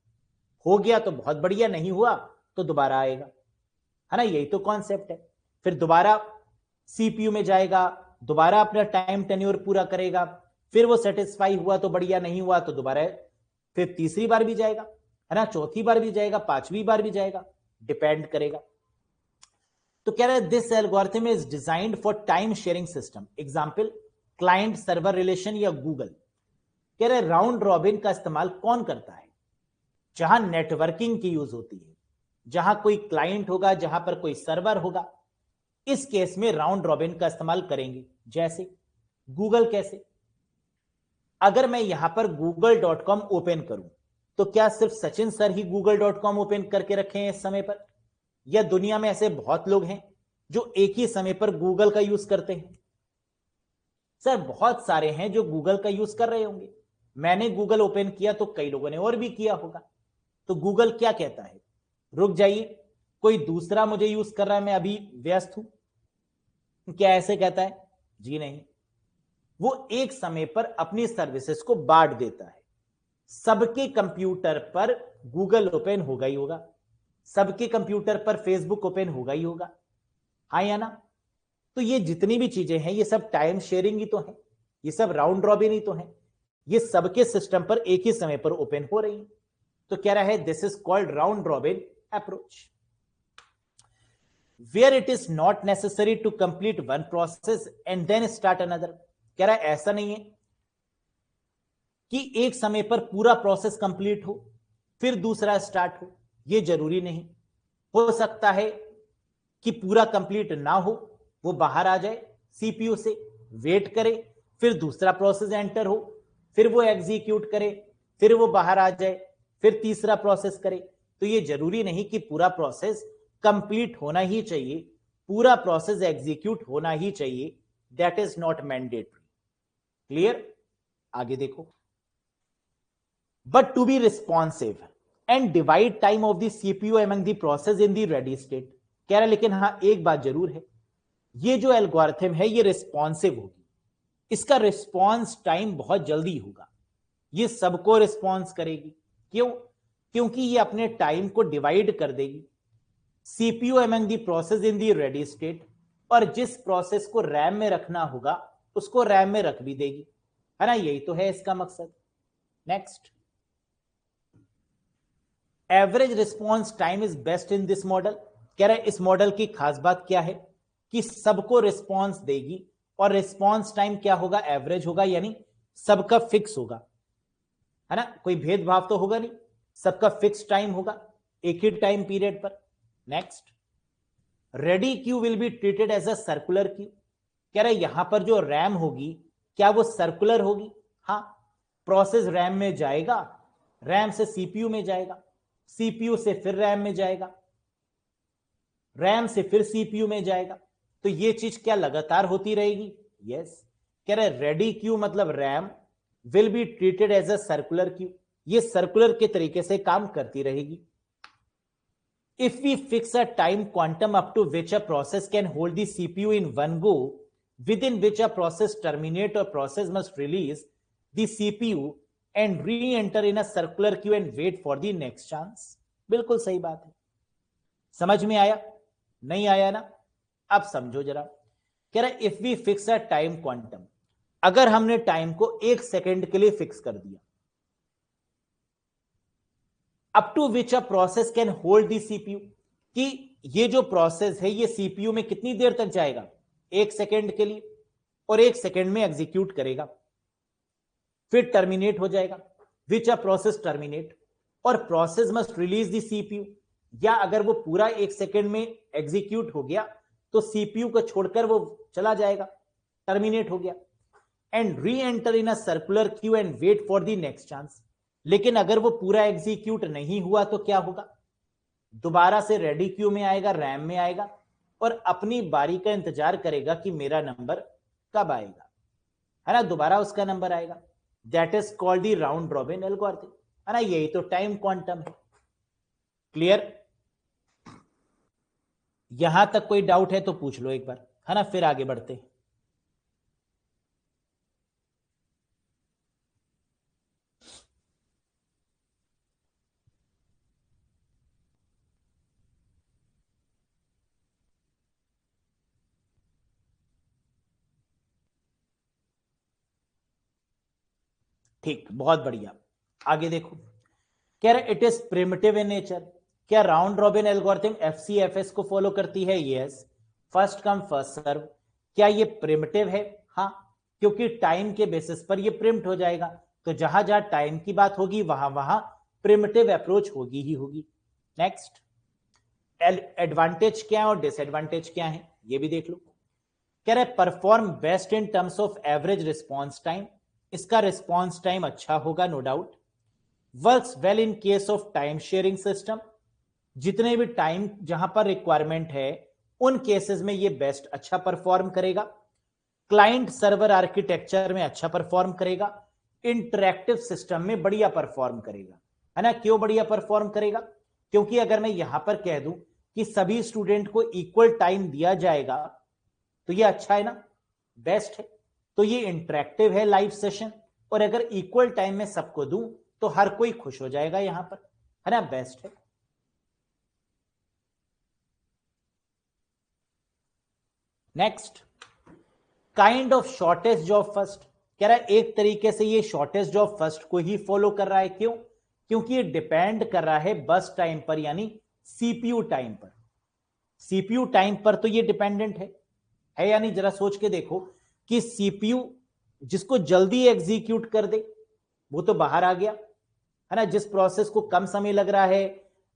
हो गया तो बहुत बढ़िया, नहीं हुआ तो दोबारा आएगा, है ना, यही तो कॉन्सेप्ट है। फिर दोबारा सीपीयू में जाएगा, दोबारा अपना टाइम टेन्योर पूरा करेगा, फिर वो सेटिस्फाई हुआ तो बढ़िया, नहीं हुआ तो दोबारा फिर तीसरी बार भी जाएगा, है ना, चौथी बार भी जाएगा, 5वीं बार भी जाएगा, डिपेंड करेगा। तो कह रहा है this algorithm is designed for time sharing system. Example client server relation या गूगल। कह रहे राउंड रॉबिन का इस्तेमाल कौन करता है? जहां नेटवर्किंग की यूज होती है, जहां कोई क्लाइंट होगा, जहां पर कोई सर्वर होगा, इस केस में राउंड रॉबिन का इस्तेमाल करेंगे। जैसे गूगल कैसे? अगर मैं यहां पर google.com ओपन करूं तो क्या सिर्फ सचिन सर ही google.com ओपन करके रखे हैं इस समय पर, या दुनिया में ऐसे बहुत लोग हैं जो एक ही समय पर गूगल का यूज करते हैं? सर बहुत सारे हैं जो गूगल का यूज कर रहे होंगे। मैंने गूगल ओपन किया तो कई लोगों ने और भी किया होगा। तो गूगल क्या कहता है? रुक जाइए, कोई दूसरा मुझे यूज कर रहा है, मैं अभी व्यस्त हूं, क्या ऐसे कहता है? जी नहीं, वो एक समय पर अपनी सर्विसेज को बांट देता है। सबके कंप्यूटर पर गूगल ओपन होगा ही होगा, सबके कंप्यूटर पर फेसबुक ओपन होगा ही होगा, हाँ या ना। तो ये जितनी भी चीजें हैं ये सब टाइम शेयरिंग ही तो है, ये सब राउंड रॉबिन ही तो है, ये सबके सिस्टम पर एक ही समय पर ओपन हो रही है। तो कह रहा है this is called round robin approach, where it is not necessary to complete one process and then start another. कह रहा है ऐसा नहीं है कि एक समय पर पूरा प्रोसेस कंप्लीट हो फिर दूसरा स्टार्ट हो, यह जरूरी नहीं। हो सकता है कि पूरा कंप्लीट ना हो, वो बाहर आ जाए सीपीयू से, वेट करे, फिर दूसरा प्रोसेस एंटर हो, फिर वो एग्जीक्यूट करे, फिर वो बाहर आ जाए, फिर तीसरा प्रोसेस करे। तो ये जरूरी नहीं कि पूरा प्रोसेस कंप्लीट होना ही चाहिए, पूरा प्रोसेस एग्जीक्यूट होना ही चाहिए, that is not mandatory. Clear? आगे देखो। But to be responsive and divide time of the CPU among the process in the ready state. कह रहा लेकिन हां एक बात जरूर है, ये जो एल्गोरिथम है ये रिस्पॉन्सिव होगी, इसका रिस्पॉन्स टाइम बहुत जल्दी होगा, ये सबको रिस्पॉन्स करेगी। क्यों? क्योंकि ये अपने टाइम को डिवाइड कर देगी CPU among the process in the ready state, और जिस प्रोसेस को रैम में रखना होगा उसको रैम में रख भी देगी, है ना। यही तो है इसका मकसद। Next, average response time is best in this model. कह रहा है इस मॉडल की खास बात क्या है कि सबको रिस्पॉन्स देगी और रिस्पॉन्स टाइम क्या होगा, एवरेज होगा, यानी सबका फिक्स होगा, है ना। कोई भेदभाव तो होगा नहीं, सबका फिक्स टाइम होगा एक ही टाइम पीरियड पर। Next, ready queue will be treated as a circular queue. कह रहे यहां पर जो रैम होगी क्या वो सर्कुलर होगी? हाँ, प्रोसेस रैम में जाएगा, रैम से सीपीयू में जाएगा, सीपीयू से फिर रैम में जाएगा, रैम से फिर सीपीयू में जाएगा। तो ये चीज क्या लगातार होती रहेगी? यस। कह रहे रेडी क्यू मतलब RAM will be treated as a circular queue, ये सर्कुलर के तरीके से काम करती रहेगी। If we fix a time quantum up to which a process can hold the CPU in one go, within which a process terminate or process must release the CPU and re-enter in a circular queue and wait for the next chance. बिल्कुल सही बात है। समझ में आया? नहीं आया ना? अब समझो जरा। कह रहा है if we fix a time quantum, अगर हमने टाइम को 1 सेकेंड के लिए फिक्स कर दिया, up to which a process can hold the CPU, कि ये जो प्रोसेस है ये सीपीयू में कितनी देर तक जाएगा? 1 सेकेंड के लिए, और 1 सेकेंड में एग्जीक्यूट करेगा, फिर टर्मिनेट हो जाएगा। विच अ प्रोसेस टर्मिनेट, और प्रोसेस मस्ट रिलीज दी सीपीयू, या अगर वो पूरा 1 सेकेंड में एग्जीक्यूट हो गया तो सीपीयू को छोड़कर वो चला जाएगा, टर्मिनेट हो गया। And re enter in a circular queue and wait for the next chance. लेकिन अगर वो पूरा एग्जीक्यूट नहीं हुआ तो क्या होगा? दोबारा से रेडी क्यू में आएगा, रैम में आएगा, और अपनी बारी का इंतजार करेगा कि मेरा नंबर कब आएगा, है ना। दोबारा उसका नंबर आएगा। That is called the round robin algorithm, है ना। यही तो टाइम क्वांटम है। क्लियर? यहां तक कोई डाउट है तो पूछ लो एक बार, है ना, फिर आगे बढ़ते हैं। ठीक, बहुत बढ़िया। आगे देखो, कह रहे it is primitive in nature. क्या राउंड रॉबिन एल्गोरिथम एफसीएफएस को फॉलो करती है? Yes. First come first serve. क्या ये प्रिमिटिव है? हाँ, क्योंकि टाइम के बेसिस पर ये प्रिम्प्ट हो जाएगा, तो जहां जहां टाइम की बात होगी वहां वहां प्रिमिटिव अप्रोच होगी ही होगी। नेक्स्ट, एडवांटेज क्या है और डिसएडवांटेज क्या है ये भी देख लो। कह रहे perform best in terms of average response time, इसका रिस्पॉन्स टाइम अच्छा होगा, no doubt. Works well in case of time sharing system, जितने भी टाइम जहां पर रिक्वायरमेंट है उन केसेस में ये बेस्ट अच्छा परफॉर्म करेगा। क्लाइंट सर्वर आर्किटेक्चर में अच्छा परफॉर्म करेगा, इंटरैक्टिव सिस्टम में बढ़िया परफॉर्म करेगा, है ना। क्यों बढ़िया परफॉर्म करेगा? क्योंकि अगर मैं यहां पर कह दूं कि सभी स्टूडेंट को इक्वल टाइम दिया जाएगा तो ये अच्छा है ना, बेस्ट है। तो ये इंटरैक्टिव है लाइव सेशन, और अगर इक्वल टाइम में सबको दूं तो हर कोई खुश हो जाएगा यहां पर, है ना, बेस्ट है। Next, kind of shortest job first. कह रहा है एक तरीके से ये शॉर्टेस्ट जॉब फर्स्ट को ही फॉलो कर रहा है। क्यों? क्योंकि ये डिपेंड कर रहा है बस टाइम पर, यानी सीपीयू टाइम पर। सीपीयू टाइम पर तो ये डिपेंडेंट है यानी जरा सोच के देखो कि सीपीयू जिसको जल्दी एग्जीक्यूट कर दे वो तो बाहर आ गया, है ना। जिस प्रोसेस को कम समय लग रहा है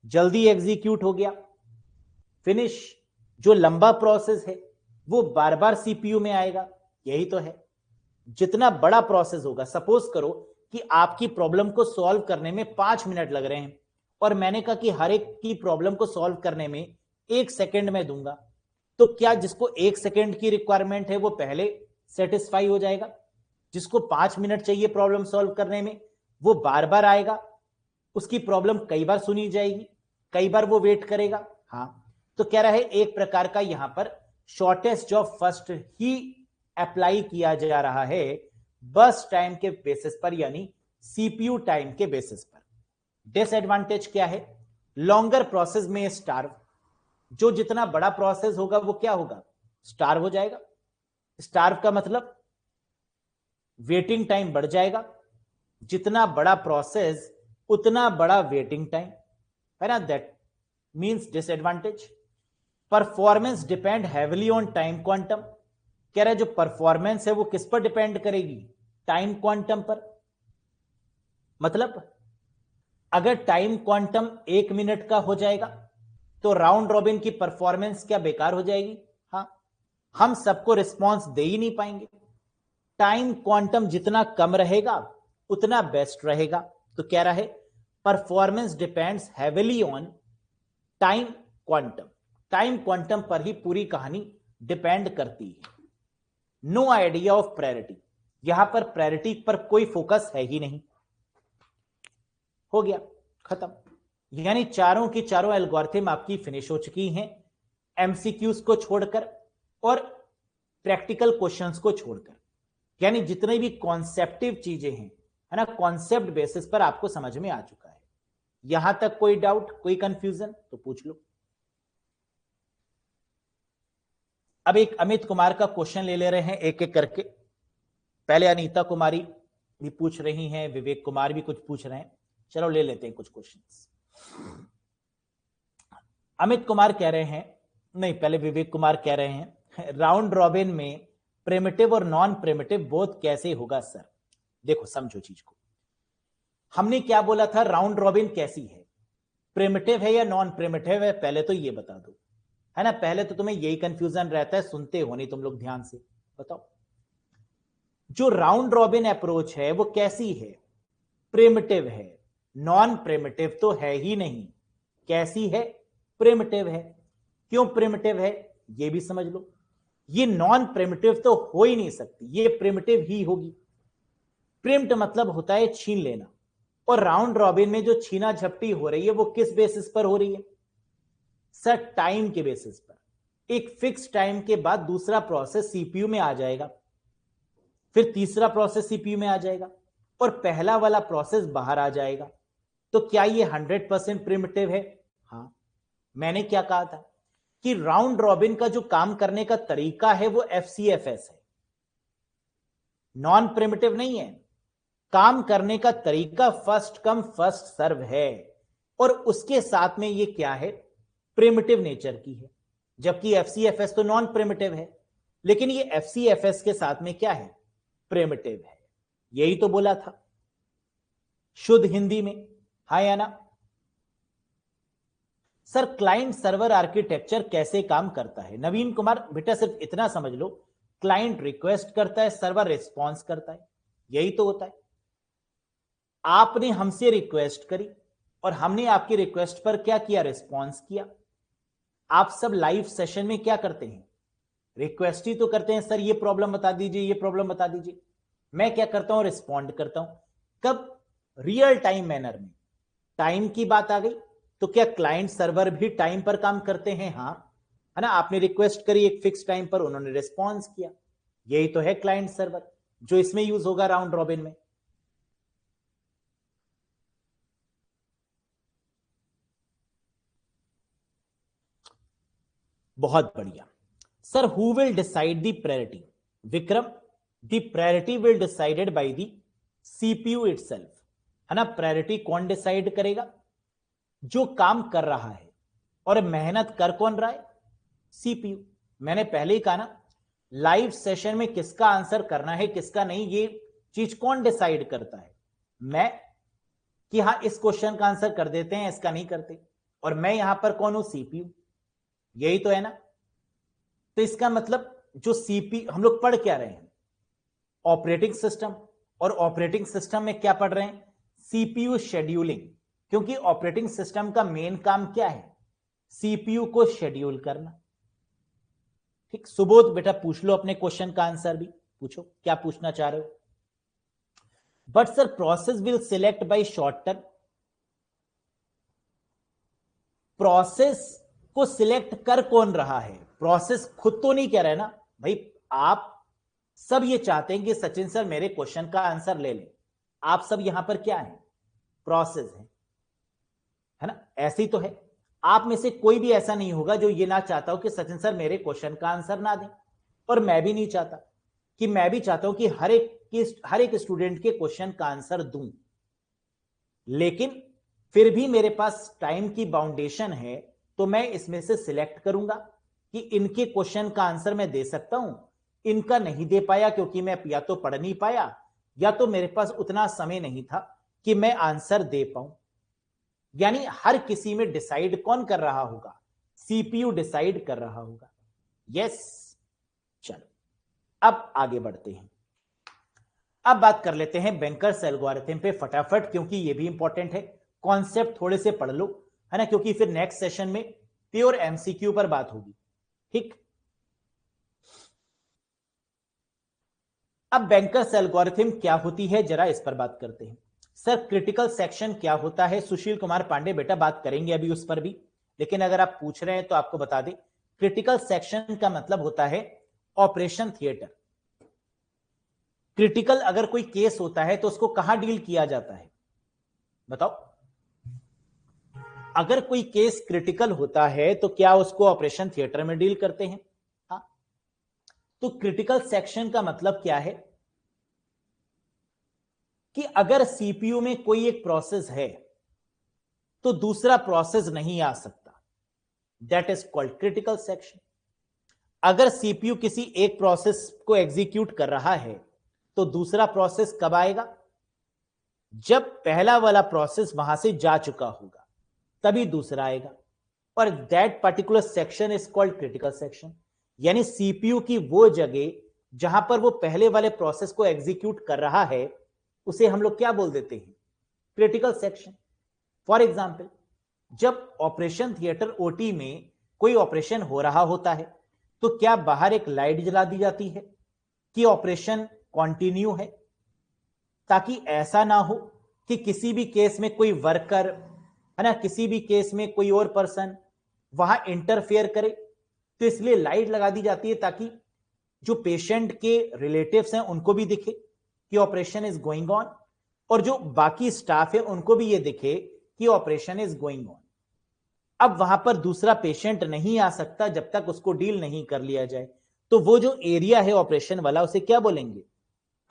जल्दी एग्जीक्यूट हो गया, फिनिश। जो लंबा प्रोसेस है वो बार बार सीपीयू में आएगा, यही तो है। जितना बड़ा प्रोसेस होगा, सपोज करो कि आपकी प्रॉब्लम को सॉल्व करने में 5 मिनट लग रहे हैं और मैंने कहा कि हर एक की प्रॉब्लम को सॉल्व करने में 1 सेकेंड में दूंगा, तो क्या जिसको 1 सेकेंड की रिक्वायरमेंट है वो पहले सेटिस्फाई हो जाएगा? जिसको 5 मिनट चाहिए प्रॉब्लम सॉल्व करने में वो बार बार आएगा, उसकी प्रॉब्लम कई बार सुनी जाएगी, कई बार वो वेट करेगा। हाँ, तो कह रहा है एक प्रकार का यहां पर शॉर्टेस्ट जॉब फर्स्ट ही अप्लाई किया जा रहा है बस टाइम के बेसिस पर, यानी सीपीयू टाइम के बेसिस पर। डिसएडवांटेज क्या है? लॉन्गर प्रोसेस में स्टार्व, जो जितना बड़ा प्रोसेस होगा वो क्या होगा? स्टार्व हो जाएगा। स्टार्व का मतलब वेटिंग टाइम बढ़ जाएगा, जितना बड़ा प्रोसेस उतना बड़ा वेटिंग टाइम, है ना? That means disadvantage. Performance depend heavily on time quantum, कह रहा है जो परफॉर्मेंस है वो किस पर डिपेंड करेगी? टाइम क्वांटम पर। मतलब अगर टाइम क्वांटम 1 मिनट का हो जाएगा तो राउंड रॉबिन की परफॉर्मेंस क्या बेकार हो जाएगी? हाँ, हम सबको रिस्पॉन्स दे ही नहीं पाएंगे। टाइम क्वांटम जितना कम रहेगा उतना बेस्ट रहेगा। तो कह रहा है performance depends heavily on time quantum, time quantum पर ही पूरी कहानी डिपेंड करती है। नो आइडिया ऑफ प्रायोरिटी, यहां पर प्रायोरिटी पर कोई फोकस है ही नहीं। हो गया, खत्म। यानी चारों की चारों एल्गोरिथम आपकी फिनिश हो चुकी हैं, एमसीक्यूज को छोड़कर और प्रैक्टिकल क्वेश्चंस को छोड़कर। यानी जितने भी कॉन्सेप्टिव चीजें हैं, है ना, कॉन्सेप्ट बेसिस पर आपको समझ में आ चुका है। यहां तक कोई डाउट, कोई कंफ्यूजन तो पूछ लो। अब एक अमित कुमार का क्वेश्चन ले रहे हैं एक एक करके। पहले अनीता कुमारी भी पूछ रही हैं, विवेक कुमार भी कुछ पूछ रहे हैं। चलो ले लेते हैं कुछ क्वेश्चंस। अमित कुमार कह रहे हैं, नहीं पहले विवेक कुमार कह रहे हैं, राउंड रॉबिन में प्रिमिटिव और नॉन प्रिमिटिव बोथ कैसे होगा सर? देखो समझो चीज को, हमने क्या बोला था, राउंड रॉबिन कैसी है, प्रिमिटिव है या नॉन प्रिमिटिव है? पहले तो ये बता दो, है ना। पहले तो तुम्हें यही कंफ्यूजन रहता है, सुनते हो नहीं तुम लोग ध्यान से, बताओ जो राउंड रॉबिन अप्रोच है वो कैसी है? प्रिमिटिव है। नॉन प्रिमिटिव तो है ही नहीं। कैसी है? प्रिमिटिव है। क्यों प्रिमिटिव है ये भी समझ लो। ये नॉन प्रिमिटिव तो हो ही नहीं सकती, ये प्रिमिटिव ही होगी। प्रिम्प्ट मतलब होता है छीन लेना, और राउंड रॉबिन में जो छीना झपटी हो रही है वो किस बेसिस पर हो रही है? सर टाइम के बेसिस पर। एक फिक्स टाइम के बाद दूसरा प्रोसेस सीपीयू में आ जाएगा, फिर तीसरा प्रोसेस सीपीयू में आ जाएगा, और पहला वाला प्रोसेस बाहर आ जाएगा। तो क्या ये 100% प्रिमिटिव है? हां। मैंने क्या कहा था कि राउंड रॉबिन का जो काम करने का तरीका है वो एफसीएफएस है, नॉन प्रिमिटिव नहीं है। काम करने का तरीका फर्स्ट कम फर्स्ट सर्व है, और उसके साथ में ये क्या है? प्रिमिटिव नेचर की है। जबकि एफसीएफएस तो नॉन प्रिमिटिव है, लेकिन ये एफसीएफएस के साथ में क्या है? प्रिमिटिव है। यही तो बोला था शुद्ध हिंदी में, हाँ या ना? सर क्लाइंट सर्वर आर्किटेक्चर कैसे काम करता है? नवीन कुमार बेटा सिर्फ इतना समझ लो, क्लाइंट रिक्वेस्ट करता है, सर्वर रिस्पॉन्स करता है, यही तो होता है। आपने हमसे रिक्वेस्ट करी और हमने आपकी रिक्वेस्ट पर क्या किया? रिस्पॉन्स किया। आप सब लाइव सेशन में क्या करते हैं? रिक्वेस्ट ही तो करते हैं, सर ये प्रॉब्लम बता दीजिए, ये प्रॉब्लम बता दीजिए। मैं क्या करता हूं? रिस्पॉन्ड करता हूं। कब? रियल टाइम मैनर में। टाइम की बात आ गई तो क्या क्लाइंट सर्वर भी टाइम पर काम करते हैं? हाँ, है ना। आपने रिक्वेस्ट करी एक फिक्स टाइम पर, उन्होंने रिस्पॉन्स किया, यही तो है क्लाइंट सर्वर, जो इसमें यूज होगा राउंड रॉबिन में। बहुत बढ़िया। Sir who will decide the priority? Vikram, the priority will decided by the CPU itself, है ना। प्रायोरिटी कौन डिसाइड करेगा? जो काम कर रहा है। और मेहनत कर कौन रहा है? सीपीयू। मैंने पहले ही कहा ना, लाइव सेशन में किसका आंसर करना है किसका नहीं, ये चीज कौन डिसाइड करता है? मैं, कि हाँ इस क्वेश्चन का आंसर कर देते हैं, इसका नहीं करते। और मैं यहां पर कौन हूं? सीपीयू। यही तो है ना। तो इसका मतलब जो सीपी हम लोग पढ़ क्या रहे हैं? Operating system. और ऑपरेटिंग सिस्टम में क्या पढ़ रहे हैं? CPU scheduling. क्योंकि ऑपरेटिंग सिस्टम का मेन काम क्या है? सीपीयू को शेड्यूल करना। ठीक, सुबोध बेटा पूछ लो अपने क्वेश्चन का आंसर भी, पूछो क्या पूछना चाह रहे हो। But sir process will select by short term. Process को सिलेक्ट कर कौन रहा है? प्रोसेस खुद तो नहीं कह रहा है ना भाई। आप सब ये चाहते हैं कि सचिन सर मेरे क्वेश्चन का आंसर ले लें। आप सब यहां पर क्या है? प्रोसेस है। है ना, ऐसे ही तो है। आप में से कोई भी ऐसा नहीं होगा जो ये ना चाहता हो कि सचिन सर मेरे क्वेश्चन का आंसर ना दें, और मैं भी नहीं चाहता कि, मैं भी चाहता हूं कि हर एक स्टूडेंट के क्वेश्चन का आंसर दूं, लेकिन फिर भी मेरे पास टाइम की बाउंडेशन है, तो मैं इसमें से सिलेक्ट करूंगा कि इनके क्वेश्चन का आंसर मैं दे सकता हूं, इनका नहीं दे पाया क्योंकि मैं या तो पढ़ नहीं पाया या तो मेरे पास उतना समय नहीं था कि मैं आंसर दे पाऊं। यानी हर किसी में डिसाइड कौन कर रहा होगा, सीपीयू डिसाइड कर रहा होगा। यस, चलो अब आगे बढ़ते हैं। अब बात कर लेते हैं बैंकर्स एल्गोरिथम पे फटाफट, क्योंकि ये भी इंपॉर्टेंट है, कॉन्सेप्ट थोड़े से पढ़ लो, है ना, क्योंकि फिर नेक्स्ट सेशन में प्योर एमसीक्यू पर बात होगी। ठीक, अब बैंकर्स एल्गोरिथम क्या होती है जरा इस पर बात करते हैं। सर क्रिटिकल सेक्शन क्या होता है, सुशील कुमार पांडे बेटा बात करेंगे अभी उस पर भी, लेकिन अगर आप पूछ रहे हैं तो आपको बता दें, क्रिटिकल सेक्शन का मतलब होता है ऑपरेशन थिएटर। क्रिटिकल अगर कोई केस होता है तो उसको कहां डील किया जाता है, बताओ। अगर कोई केस क्रिटिकल होता है तो क्या उसको ऑपरेशन थिएटर में डील करते हैं? हाँ, तो क्रिटिकल सेक्शन का मतलब क्या है कि अगर सीपीयू में कोई एक प्रोसेस है तो दूसरा प्रोसेस नहीं आ सकता, that is called critical section. अगर सीपीयू किसी एक प्रोसेस को एग्जीक्यूट कर रहा है तो दूसरा प्रोसेस कब आएगा? जब पहला वाला प्रोसेस वहां से जा चुका होगा तभी दूसरा आएगा, और that particular section is called critical section. यानी सीपीयू की वो जगह जहां पर वो पहले वाले प्रोसेस को एग्जीक्यूट कर रहा है उसे हम लोग क्या बोल देते हैं? Critical section. फॉर एग्जाम्पल, जब ऑपरेशन थिएटर ओटी में कोई ऑपरेशन हो रहा होता है तो क्या बाहर एक लाइट जला दी जाती है कि ऑपरेशन कंटिन्यू है, ताकि ऐसा ना हो कि किसी भी केस में कोई वर्कर, है ना, किसी भी केस में कोई और पर्सन वहां इंटरफेयर करे, तो इसलिए लाइट लगा दी जाती है ताकि जो पेशेंट के रिलेटिव्स हैं उनको भी दिखे कि ऑपरेशन इज गोइंग ऑन, और जो बाकी स्टाफ है उनको भी ये दिखे कि ऑपरेशन इज गोइंग ऑन। अब वहां पर दूसरा पेशेंट नहीं आ सकता जब तक उसको डील नहीं कर लिया जाए, तो वो जो एरिया है ऑपरेशन वाला उसे क्या बोलेंगे?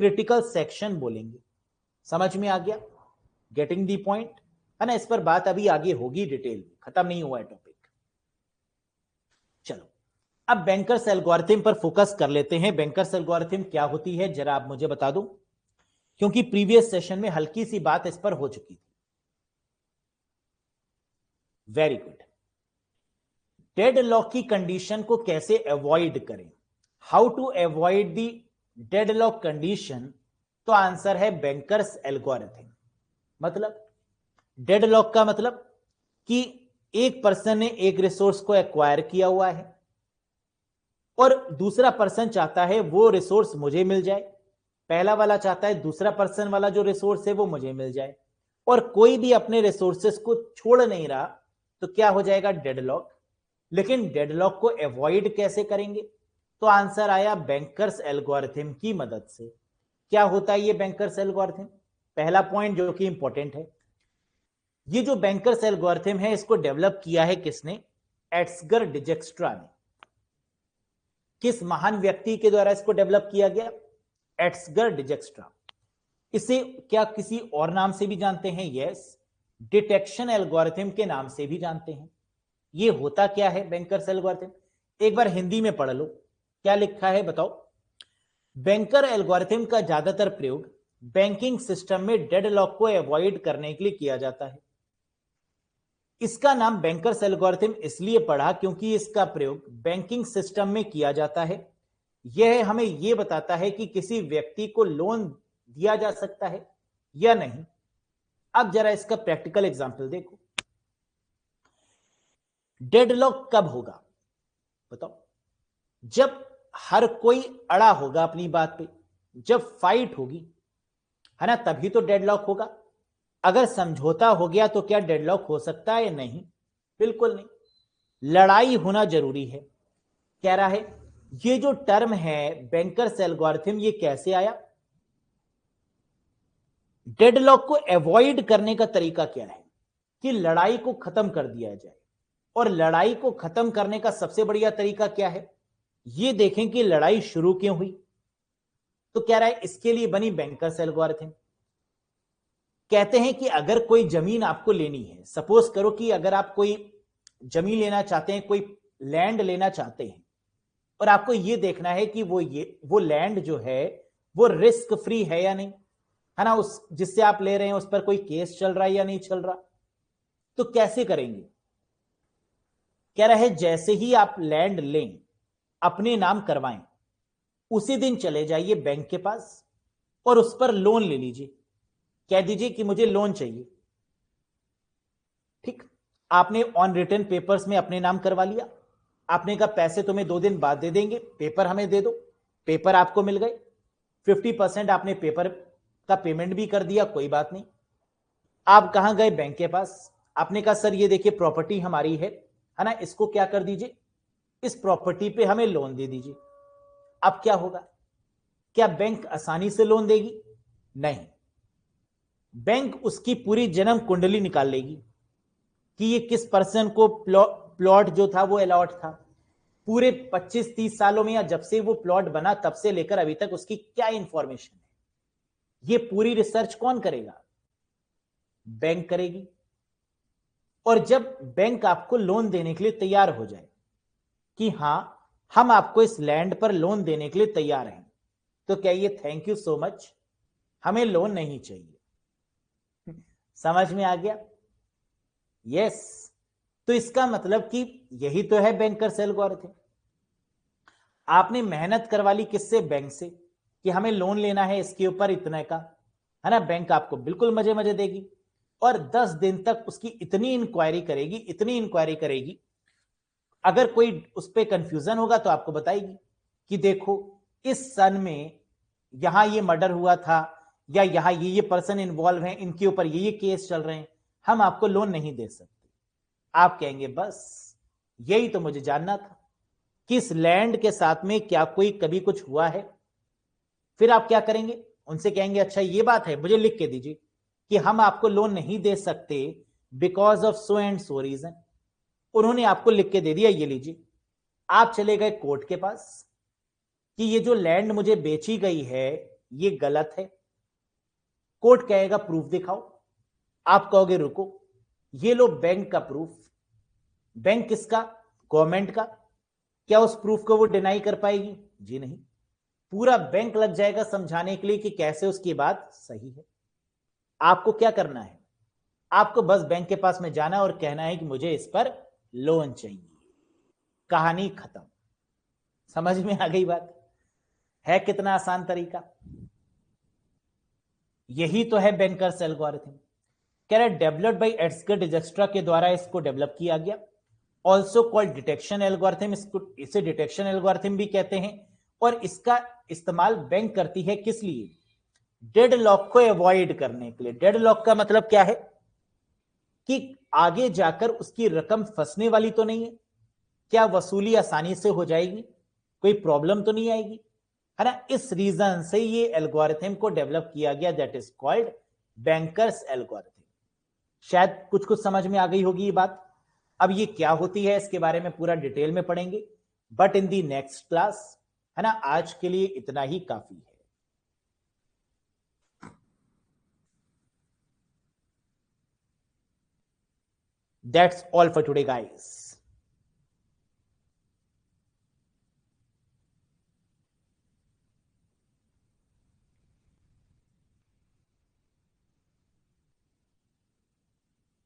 क्रिटिकल सेक्शन बोलेंगे। समझ में आ गया? गेटिंग दी पॉइंट, है ना। इस पर बात अभी आगे होगी डिटेल में, खत्म नहीं हुआ है टॉपिक। चलो अब बैंकर्स एल्गोरिथम पर फोकस कर लेते हैं। बैंकर्स एल्गोरिथम क्या होती है जरा आप मुझे बता दो, क्योंकि प्रीवियस सेशन में हल्की सी बात इस पर हो चुकी थी। Very good. डेडलॉक की कंडीशन को कैसे अवॉइड करें, how to avoid the deadlock condition, तो आंसर है बैंकर्स एल्गोरिथम। मतलब डेडलॉक का मतलब कि एक पर्सन ने एक रिसोर्स को एक्वायर किया हुआ है और दूसरा पर्सन चाहता है वो रिसोर्स मुझे मिल जाए, पहला वाला चाहता है दूसरा पर्सन वाला जो रिसोर्स है वो मुझे मिल जाए, और कोई भी अपने रिसोर्सेस को छोड़ नहीं रहा, तो क्या हो जाएगा? डेडलॉक। लेकिन डेडलॉक को अवॉइड कैसे करेंगे? तो आंसर आया बैंकर्स एल्गोरिथम की मदद से। क्या होता है ये बैंकर्स एल्गोरिथम? पहला पॉइंट जो कि इंपॉर्टेंट है, ये जो बैंकर्स एल्गोरिथम है इसको डेवलप किया है किसने? एट्सगर डिजक्स्ट्रा ने। किस महान व्यक्ति के द्वारा इसको डेवलप किया गया? एट्सगर डिजक्स्ट्रा। इसे क्या किसी और नाम से भी जानते हैं? यस, डिटेक्शन एल्गोरिथम के नाम से भी जानते हैं। ये होता क्या है बैंकर्स एल्गोरिथम? एक बार हिंदी में पढ़ लो, क्या लिखा है बताओ। बैंकर एल्गोरिथम का ज्यादातर प्रयोग बैंकिंग सिस्टम में डेडलॉक को अवॉइड करने के लिए किया जाता है। इसका नाम बैंकर्स एल्गोरिथम इसलिए पड़ा क्योंकि इसका प्रयोग बैंकिंग सिस्टम में किया जाता है। यह हमें यह बताता है कि किसी व्यक्ति को लोन दिया जा सकता है या नहीं। अब जरा इसका प्रैक्टिकल एग्जांपल देखो। डेडलॉक कब होगा बताओ? जब हर कोई अड़ा होगा अपनी बात पे, जब फाइट होगी, है ना, तभी तो डेडलॉक होगा। अगर समझौता हो गया तो क्या डेडलॉक हो सकता है? नहीं, बिल्कुल नहीं। लड़ाई होना जरूरी है। कह रहा है ये जो टर्म है बैंकर्स एल्गोरिथम, ये कैसे आया? डेडलॉक को अवॉइड करने का तरीका क्या है? कि लड़ाई को खत्म कर दिया जाए। और लड़ाई को खत्म करने का सबसे बढ़िया तरीका क्या है, ये देखें कि लड़ाई शुरू क्यों हुई। तो कह रहा है इसके लिए बनी बैंकर्स एल्गोरिथम। कहते हैं कि अगर कोई जमीन आपको लेनी है, सपोज करो कि अगर आप कोई जमीन लेना चाहते हैं, कोई लैंड लेना चाहते हैं, और आपको यह देखना है कि वो लैंड जो है वो रिस्क फ्री है या नहीं, है ना, उस जिससे आप ले रहे हैं उस पर कोई केस चल रहा है या नहीं चल रहा। तो कैसे करेंगे, कह रहा है जैसे ही आप लैंड लें, अपने नाम करवाएं, उसी दिन चले जाइए बैंक के पास और उस पर लोन ले लीजिए। कह दीजिए कि मुझे लोन चाहिए। ठीक, आपने ऑन रिटर्न पेपर्स में अपने नाम करवा लिया। आपने कहा पैसे तुम्हें 2 दिन बाद दे देंगे, पेपर हमें दे दो। पेपर आपको मिल गए, 50% आपने पेपर का पेमेंट भी कर दिया, कोई बात नहीं। आप कहां गए, बैंक के पास। आपने कहा सर ये देखिए प्रॉपर्टी हमारी है ना, इसको क्या कर दीजिए, इस प्रॉपर्टी पे हमें लोन दे दीजिए। अब क्या होगा, क्या बैंक आसानी से लोन देगी? नहीं, बैंक उसकी पूरी जन्म कुंडली निकाल लेगी कि ये किस पर्सन को प्लॉट जो था वो अलॉट था, पूरे 25-30 सालों में या जब से वो प्लॉट बना तब से लेकर अभी तक उसकी क्या इंफॉर्मेशन है, ये पूरी रिसर्च कौन करेगा? बैंक करेगी। और जब बैंक आपको लोन देने के लिए तैयार हो जाए कि हां हम आपको इस लैंड पर लोन देने के लिए तैयार हैं, तो कहिए थैंक यू सो मच, हमें लोन नहीं चाहिए। समझ में आ गया? यस। तो इसका मतलब कि यही तो है बैंकर्स एल्गोरिथम। आपने मेहनत करवा ली किससे? बैंक से, कि हमें लोन लेना है इसके ऊपर इतने का, है ना। बैंक आपको बिल्कुल मजे मजे देगी और 10 दिन तक उसकी इतनी इंक्वायरी करेगी, इतनी इंक्वायरी करेगी, अगर कोई उस पर कंफ्यूजन होगा तो आपको बताएगी कि देखो इस सन में यहां ये मर्डर हुआ था, या यहां ये पर्सन इन्वॉल्व हैं, इनके ऊपर ये केस चल रहे हैं, हम आपको लोन नहीं दे सकते। आप कहेंगे बस यही तो मुझे जानना था कि इस लैंड के साथ में क्या कोई कभी कुछ हुआ है। फिर आप क्या करेंगे, उनसे कहेंगे अच्छा ये बात है, मुझे लिख के दीजिए कि हम आपको लोन नहीं दे सकते because of so and so reason. उन्होंने आपको लिख के दे दिया, ये लीजिए। आप चले गए कोर्ट के पास कि ये जो लैंड मुझे बेची गई है ये गलत है। कोर्ट कहेगा प्रूफ दिखाओ। आप कहोगे रुको, ये लो बैंक का प्रूफ। बैंक किसका? गवर्नमेंट का। क्या उस प्रूफ को वो डिनाई कर पाएगी? जी नहीं। पूरा बैंक लग जाएगा समझाने के लिए कि कैसे उसकी बात सही है। आपको क्या करना है, आपको बस बैंक के पास में जाना और कहना है कि मुझे इस पर लोन चाहिए, कहानी खत्म। समझ में आ गई बात? है कितना आसान तरीका। यही तो है बैंकर्स एल्गोरिथम। कह रहा है डेवलप्ड बाय एड्सगर डिजक्स्ट्रा के द्वारा इसको डेवलप किया गया। ऑल्सो कॉल्ड डिटेक्शन एल्गोरिथम, इसे डिटेक्शन एल्गोरिथम भी कहते हैं। और इसका इस्तेमाल बैंक करती है किस लिए? डेड लॉक को अवॉइड करने के लिए। डेड लॉक का मतलब क्या है कि आगे जाकर उसकी रकम फंसने वाली तो नहीं है, क्या वसूली आसानी से हो जाएगी, कोई प्रॉब्लम तो नहीं आएगी, है ना। इस रीजन से ये एल्गोरिथम को डेवलप किया गया, that is called bankers algorithm. शायद कुछ कुछ समझ में आ गई होगी ये बात। अब ये क्या होती है इसके बारे में पूरा डिटेल में पढ़ेंगे, but in the next class, है ना। आज के लिए इतना ही काफी है। That's all for today guys.